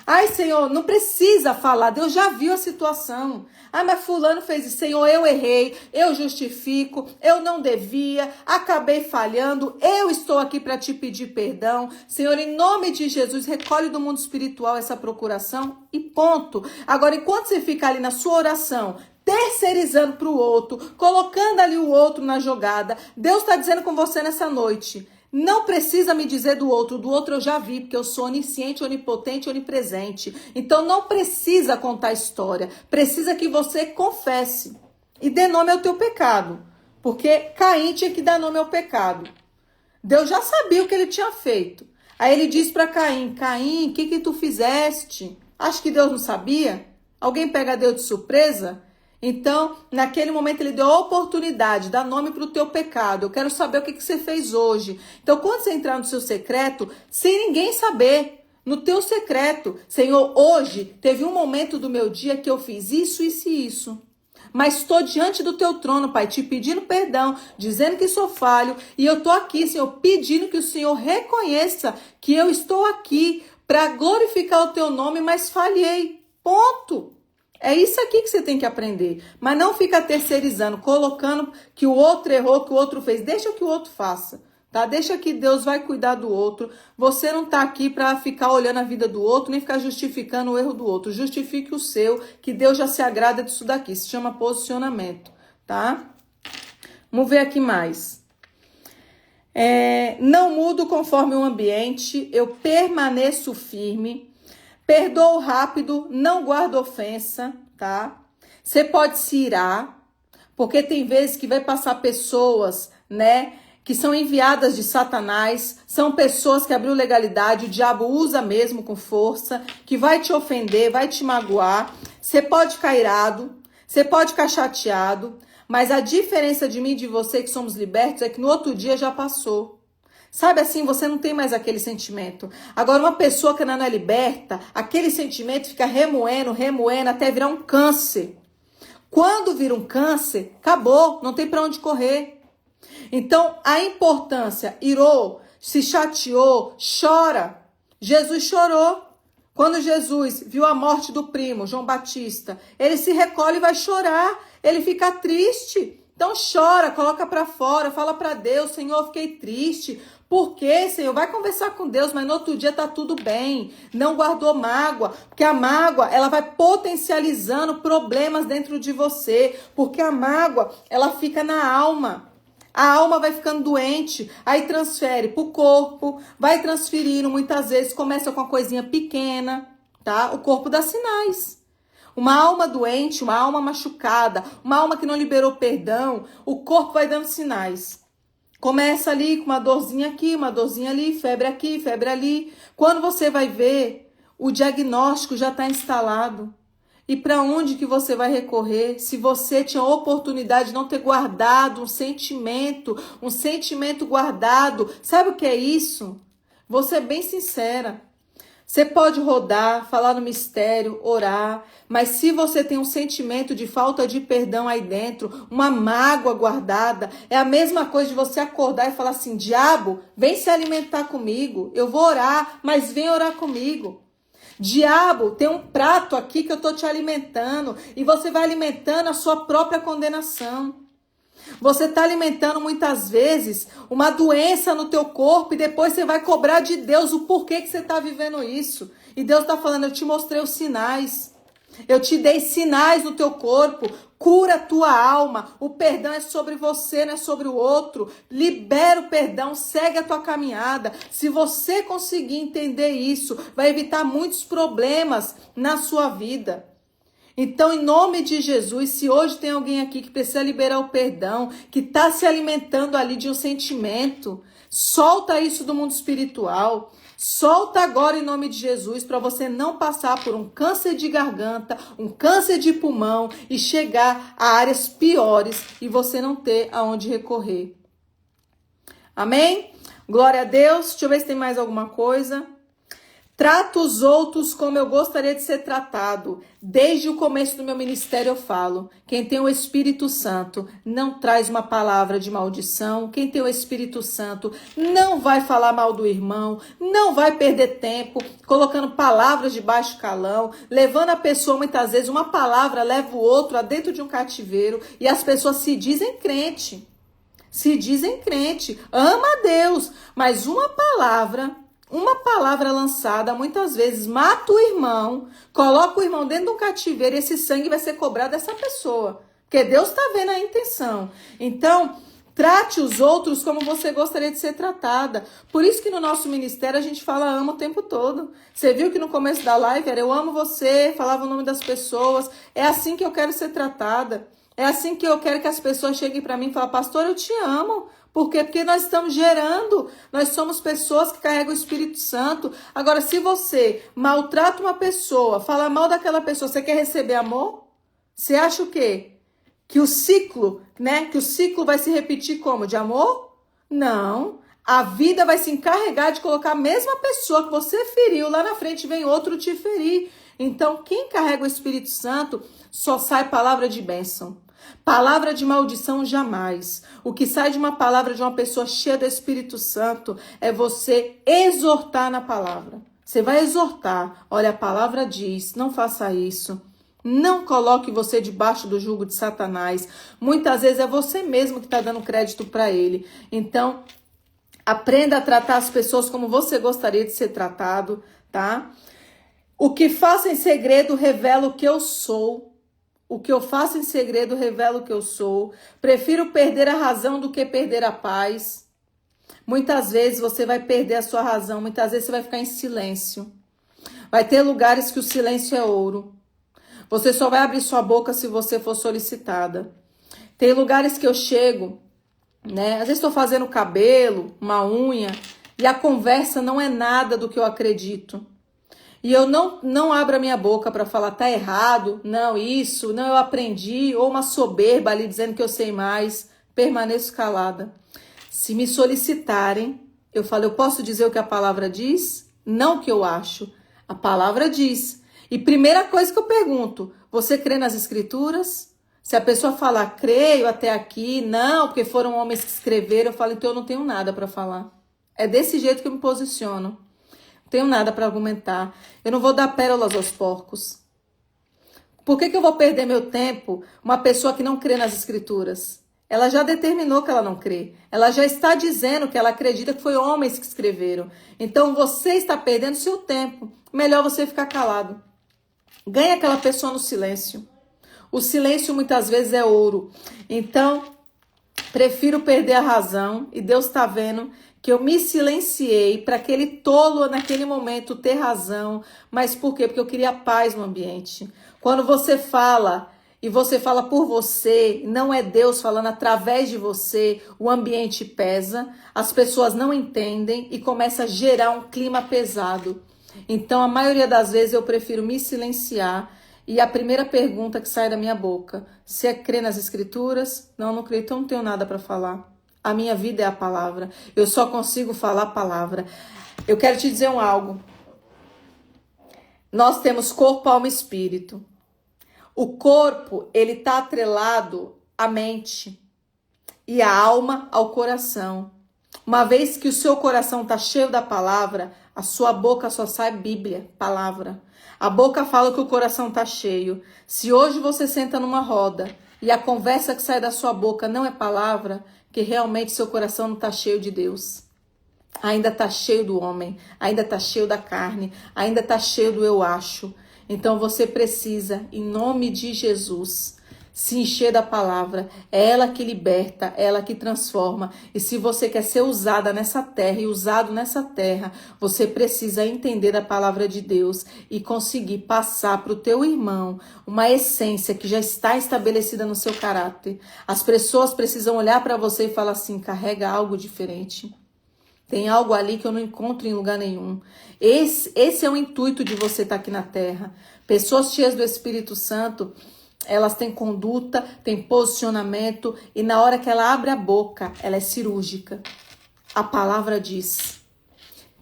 A: Ai, Senhor, não precisa falar, Deus já viu a situação. Ah, mas fulano fez isso. Senhor, eu errei, eu justifico, eu não devia, acabei falhando, eu estou aqui para te pedir perdão. Senhor, em nome de Jesus, recolhe do mundo espiritual essa procuração e ponto. Agora, enquanto você fica ali na sua oração, terceirizando para o outro, colocando ali o outro na jogada, Deus está dizendo com você nessa noite, não precisa me dizer do outro eu já vi, porque eu sou onisciente, onipotente, onipresente. Então não precisa contar a história, precisa que você confesse e dê nome ao teu pecado, porque Caim tinha que dar nome ao pecado. Deus já sabia o que ele tinha feito. Aí ele diz para Caim, Caim, o que tu fizeste? Acho que Deus não sabia? Alguém pega Deus de surpresa? Então, naquele momento ele deu a oportunidade, dá nome para o teu pecado. Eu quero saber o que você fez hoje. Então, quando você entrar no seu secreto, sem ninguém saber, no teu secreto, Senhor, hoje teve um momento do meu dia que eu fiz isso, isso e isso. Mas estou diante do teu trono, Pai, te pedindo perdão, dizendo que sou falho. E eu estou aqui, Senhor, pedindo que o Senhor reconheça que eu estou aqui para glorificar o teu nome, mas falhei. Ponto. É isso aqui que você tem que aprender. Mas não fica terceirizando, colocando que o outro errou, que o outro fez. Deixa que o outro faça, tá? Deixa que Deus vai cuidar do outro. Você não tá aqui para ficar olhando a vida do outro, nem ficar justificando o erro do outro. Justifique o seu, que Deus já se agrada disso daqui. Se chama posicionamento, tá? Vamos ver aqui mais. Não mudo conforme o ambiente, eu permaneço firme. Perdoo rápido, não guardo ofensa, tá? Você pode se irar, porque tem vezes que vai passar pessoas, né, que são enviadas de Satanás, são pessoas que abriu legalidade, o diabo usa mesmo com força, que vai te ofender, vai te magoar. Você pode ficar irado, você pode ficar chateado, mas a diferença de mim e de você que somos libertos é que no outro dia já passou. Sabe assim, você não tem mais aquele sentimento. Agora, uma pessoa que não é liberta, aquele sentimento fica remoendo, até virar um câncer. Quando vira um câncer, acabou, não tem para onde correr. Então, a importância, irou, se chateou, chora. Jesus chorou. Quando Jesus viu a morte do primo, João Batista, ele se recolhe e vai chorar, ele fica triste. Então chora, coloca para fora, fala para Deus, Senhor, eu fiquei triste. Por quê, Senhor? Vai conversar com Deus, mas no outro dia tá tudo bem. Não guardou mágoa, porque a mágoa, ela vai potencializando problemas dentro de você, porque a mágoa, ela fica na alma. A alma vai ficando doente, aí transfere pro corpo, vai transferindo, muitas vezes começa com uma coisinha pequena, tá? O corpo dá sinais. Uma alma doente, uma alma machucada, uma alma que não liberou perdão, o corpo vai dando sinais. Começa ali com uma dorzinha aqui, uma dorzinha ali, febre ali. Quando você vai ver, o diagnóstico já está instalado. E para onde que você vai recorrer se você tinha a oportunidade de não ter guardado um sentimento guardado? Sabe o que é isso? Vou ser bem sincera. Você pode rodar, falar no mistério, orar, mas se você tem um sentimento de falta de perdão aí dentro, uma mágoa guardada, é a mesma coisa de você acordar e falar assim, diabo, vem se alimentar comigo, eu vou orar, mas vem orar comigo. Diabo, tem um prato aqui que eu estou te alimentando e você vai alimentando a sua própria condenação. Você está alimentando muitas vezes uma doença no teu corpo e depois você vai cobrar de Deus o porquê que você está vivendo isso. E Deus está falando, eu te mostrei os sinais. Eu te dei sinais no teu corpo. Cura a tua alma. O perdão é sobre você, não é sobre o outro. Libera o perdão, segue a tua caminhada. Se você conseguir entender isso, vai evitar muitos problemas na sua vida. Então, em nome de Jesus, se hoje tem alguém aqui que precisa liberar o perdão, que está se alimentando ali de um sentimento, solta isso do mundo espiritual. Solta agora em nome de Jesus para você não passar por um câncer de garganta, um câncer de pulmão e chegar a áreas piores e você não ter aonde recorrer. Amém? Glória a Deus. Deixa eu ver se tem mais alguma coisa. Trato os outros como eu gostaria de ser tratado. Desde o começo do meu ministério eu falo. Quem tem o Espírito Santo não traz uma palavra de maldição. Quem tem o Espírito Santo não vai falar mal do irmão, não vai perder tempo colocando palavras de baixo calão, levando a pessoa, muitas vezes, uma palavra leva o outro a dentro de um cativeiro e as pessoas se dizem crente. Se dizem crente, ama a Deus, mas uma palavra lançada, muitas vezes, mata o irmão, coloca o irmão dentro de um cativeiro e esse sangue vai ser cobrado dessa pessoa. Porque Deus está vendo a intenção. Então, trate os outros como você gostaria de ser tratada. Por isso que no nosso ministério a gente fala ama o tempo todo. Você viu que no começo da live era eu amo você, falava o nome das pessoas. É assim que eu quero ser tratada. É assim que eu quero que as pessoas cheguem para mim e falem, pastor, eu te amo. Por quê? Porque nós estamos gerando, nós somos pessoas que carregam o Espírito Santo. Agora, se você maltrata uma pessoa, fala mal daquela pessoa, você quer receber amor? Você acha o quê? Que o ciclo, né? Que o ciclo vai se repetir como? De amor? Não. A vida vai se encarregar de colocar a mesma pessoa que você feriu, lá na frente vem outro te ferir. Então, quem carrega o Espírito Santo só sai palavra de bênção. Palavra de maldição jamais. O que sai de uma palavra de uma pessoa cheia do Espírito Santo é você exortar na palavra. Você vai exortar. Olha, a palavra diz, não faça isso. Não coloque você debaixo do jugo de Satanás. Muitas vezes é você mesmo que está dando crédito para ele. Então, aprenda a tratar as pessoas como você gostaria de ser tratado, tá? O que faço em segredo revela o que eu sou. O que eu faço em segredo revela o que eu sou. Prefiro perder a razão do que perder a paz. Muitas vezes você vai perder a sua razão. Muitas vezes você vai ficar em silêncio. Vai ter lugares que o silêncio é ouro. Você só vai abrir sua boca se você for solicitada. Tem lugares que eu chego, né? Às vezes estou fazendo cabelo, uma unha, e a conversa não é nada do que eu acredito. E eu não abro a minha boca para falar, tá errado, não isso, não eu aprendi, ou uma soberba ali dizendo que eu sei mais, permaneço calada. Se me solicitarem, eu falo, eu posso dizer o que a palavra diz? Não o que eu acho, a palavra diz. E primeira coisa que eu pergunto, você crê nas escrituras? Se a pessoa falar, creio até aqui, não, porque foram homens que escreveram, eu falo, então eu não tenho nada para falar. É desse jeito que eu me posiciono. Tenho nada para argumentar. Eu não vou dar pérolas aos porcos. Por que eu vou perder meu tempo uma pessoa que não crê nas escrituras? Ela já determinou que ela não crê. Ela já está dizendo que ela acredita que foi homens que escreveram. Então você está perdendo seu tempo. Melhor você ficar calado. Ganha aquela pessoa no silêncio. O silêncio muitas vezes é ouro. Então, prefiro perder a razão. E Deus está vendo que eu me silenciei para aquele tolo naquele momento ter razão. Mas por quê? Porque eu queria paz no ambiente. Quando você fala e você fala por você, não é Deus falando através de você, o ambiente pesa, as pessoas não entendem e começa a gerar um clima pesado. Então, a maioria das vezes eu prefiro me silenciar e a primeira pergunta que sai da minha boca, você crê nas escrituras? Não, não creio, então não tenho nada para falar. A minha vida é a palavra. Eu só consigo falar a palavra. Eu quero te dizer algo. Nós temos corpo, alma e espírito. O corpo, ele está atrelado à mente. E a alma ao coração. Uma vez que o seu coração está cheio da palavra, a sua boca só sai Bíblia, palavra. A boca fala que o coração está cheio. Se hoje você senta numa roda e a conversa que sai da sua boca não é palavra, que realmente seu coração não está cheio de Deus. Ainda está cheio do homem, ainda está cheio da carne, ainda está cheio do eu acho. Então você precisa, em nome de Jesus, se encher da palavra. É ela que liberta, é ela que transforma. E se você quer ser usada nessa terra e usado nessa terra, você precisa entender a palavra de Deus e conseguir passar para o teu irmão uma essência que já está estabelecida no seu caráter. As pessoas precisam olhar para você e falar assim, carrega algo diferente. Tem algo ali que eu não encontro em lugar nenhum. Esse é o intuito de você estar aqui na terra. Pessoas cheias do Espírito Santo, elas têm conduta, têm posicionamento e na hora que ela abre a boca, ela é cirúrgica. A palavra diz.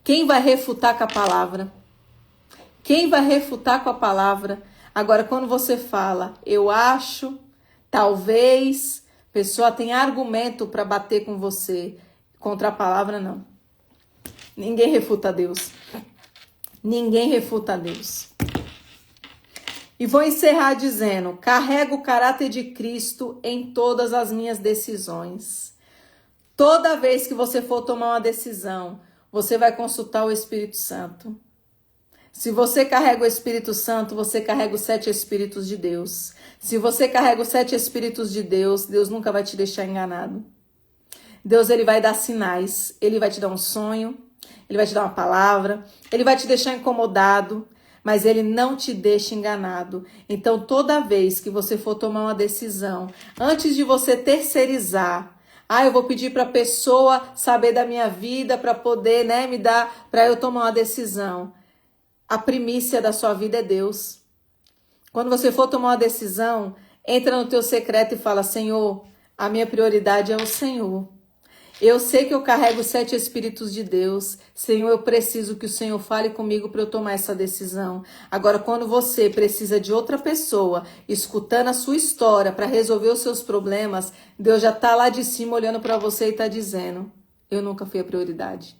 A: Quem vai refutar com a palavra? Quem vai refutar com a palavra? Agora, quando você fala, eu acho, talvez, a pessoa tem argumento para bater com você. Contra a palavra, não. Ninguém refuta Deus. Ninguém refuta Deus. E vou encerrar dizendo, carrego o caráter de Cristo em todas as minhas decisões. Toda vez que você for tomar uma decisão, você vai consultar o Espírito Santo. Se você carrega o Espírito Santo, você carrega os 7 Espíritos de Deus. Se você carrega os 7 Espíritos de Deus, Deus nunca vai te deixar enganado. Deus, ele vai dar sinais, ele vai te dar um sonho, ele vai te dar uma palavra, ele vai te deixar incomodado, mas ele não te deixa enganado. Então, toda vez que você for tomar uma decisão, antes de você terceirizar, eu vou pedir para a pessoa saber da minha vida para poder, me dar, para eu tomar uma decisão. A primícia da sua vida é Deus. Quando você for tomar uma decisão, entra no teu secreto e fala, Senhor, a minha prioridade é o Senhor. Eu sei que eu carrego os 7 Espíritos de Deus. Senhor, eu preciso que o Senhor fale comigo para eu tomar essa decisão. Agora, quando você precisa de outra pessoa, escutando a sua história para resolver os seus problemas, Deus já está lá de cima olhando para você e está dizendo, eu nunca fui a prioridade.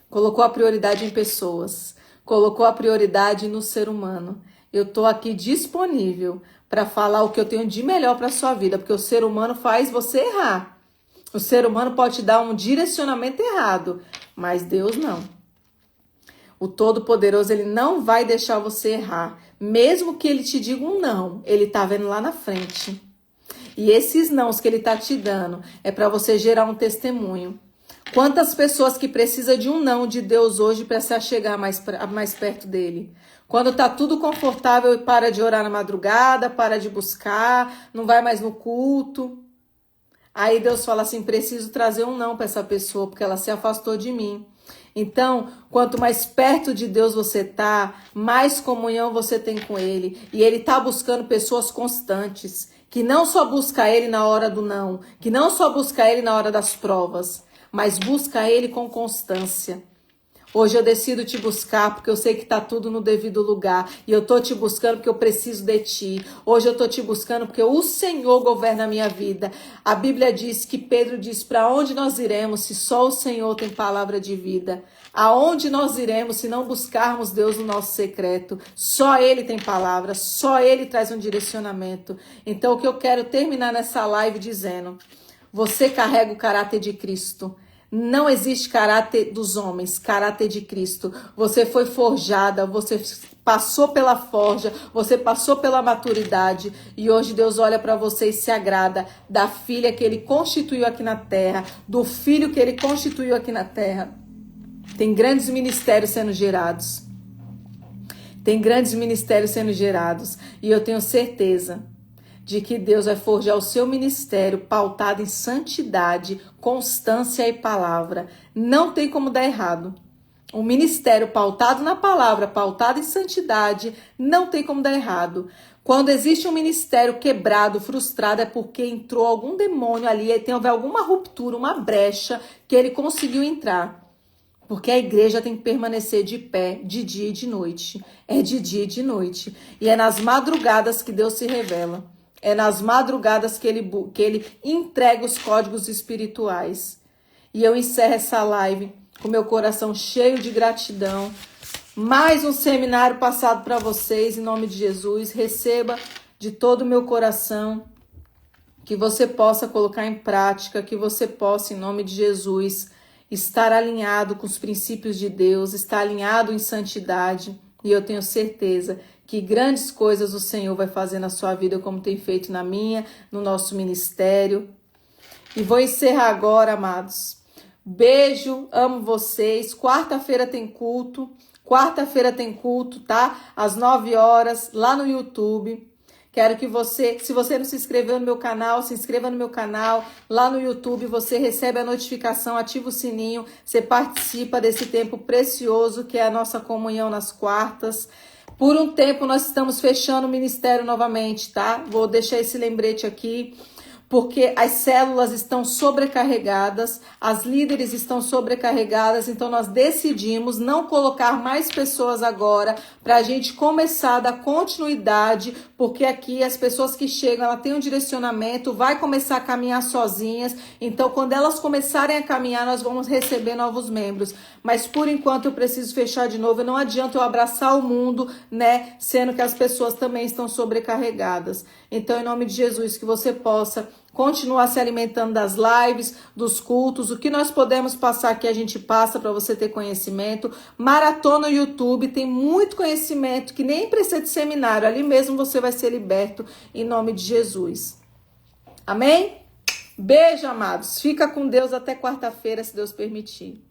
A: Colocou a prioridade em pessoas. Colocou a prioridade no ser humano. Eu estou aqui disponível para falar o que eu tenho de melhor para a sua vida, porque o ser humano faz você errar. O ser humano pode te dar um direcionamento errado, mas Deus não. O Todo-Poderoso, ele não vai deixar você errar. Mesmo que ele te diga um não, ele está vendo lá na frente. E esses nãos que ele está te dando é para você gerar um testemunho. Quantas pessoas que precisam de um não de Deus hoje para se achegar mais perto dele? Quando tá tudo confortável e para de orar na madrugada, para de buscar, não vai mais no culto. Aí Deus fala assim, preciso trazer um não para essa pessoa, porque ela se afastou de mim. Então, quanto mais perto de Deus você tá, mais comunhão você tem com Ele. E Ele tá buscando pessoas constantes, que não só busca Ele na hora do não, que não só busca Ele na hora das provas, mas busca Ele com constância. Hoje eu decido te buscar porque eu sei que está tudo no devido lugar. E eu estou te buscando porque eu preciso de ti. Hoje eu estou te buscando porque o Senhor governa a minha vida. A Bíblia diz que Pedro diz, para onde nós iremos se só o Senhor tem palavra de vida? Aonde nós iremos se não buscarmos Deus no nosso secreto? Só Ele tem palavra, só Ele traz um direcionamento. Então o que eu quero terminar nessa live dizendo, você carrega o caráter de Cristo. Não existe caráter dos homens, caráter de Cristo. Você foi forjada, você passou pela forja, você passou pela maturidade e hoje Deus olha para você e se agrada da filha que Ele constituiu aqui na terra, do filho que Ele constituiu aqui na terra. Tem grandes ministérios sendo gerados. Tem grandes ministérios sendo gerados e eu tenho certeza de que Deus vai forjar o seu ministério pautado em santidade, constância e palavra. Não tem como dar errado. Um ministério pautado na palavra, pautado em santidade, não tem como dar errado. Quando existe um ministério quebrado, frustrado, é porque entrou algum demônio ali, tem alguma ruptura, uma brecha que ele conseguiu entrar. Porque a igreja tem que permanecer de pé de dia e de noite. É de dia e de noite. E é nas madrugadas que Deus se revela. É nas madrugadas que ele entrega os códigos espirituais. E eu encerro essa live com meu coração cheio de gratidão. Mais um seminário passado para vocês, em nome de Jesus. Receba de todo o meu coração. Que você possa colocar em prática, que você possa, em nome de Jesus, estar alinhado com os princípios de Deus, estar alinhado em santidade. E eu tenho certeza que grandes coisas o Senhor vai fazer na sua vida, como tem feito na minha, no nosso ministério. E vou encerrar agora, amados. Beijo, amo vocês. Quarta-feira tem culto. Quarta-feira tem culto, tá? Às 9 horas, lá no YouTube. Quero que você, se você não se inscreveu no meu canal, se inscreva no meu canal. Lá no YouTube você recebe a notificação, ativa o sininho. Você participa desse tempo precioso que é a nossa comunhão nas quartas. Por um tempo nós estamos fechando o ministério novamente, tá? Vou deixar esse lembrete aqui. porque as células estão sobrecarregadas, as líderes estão sobrecarregadas, então nós decidimos não colocar mais pessoas agora para a gente começar a dar continuidade, porque aqui as pessoas que chegam, ela tem um direcionamento, vai começar a caminhar sozinhas, então quando elas começarem a caminhar, nós vamos receber novos membros, mas por enquanto eu preciso fechar de novo, não adianta eu abraçar o mundo, né, sendo que as pessoas também estão sobrecarregadas. Então, em nome de Jesus, que você possa continuar se alimentando das lives, dos cultos, o que nós podemos passar aqui a gente passa para você ter conhecimento. Maratona no YouTube, tem muito conhecimento que nem precisa de seminário, ali mesmo você vai ser liberto em nome de Jesus. Amém? Beijo, amados. Fica com Deus até quarta-feira, se Deus permitir.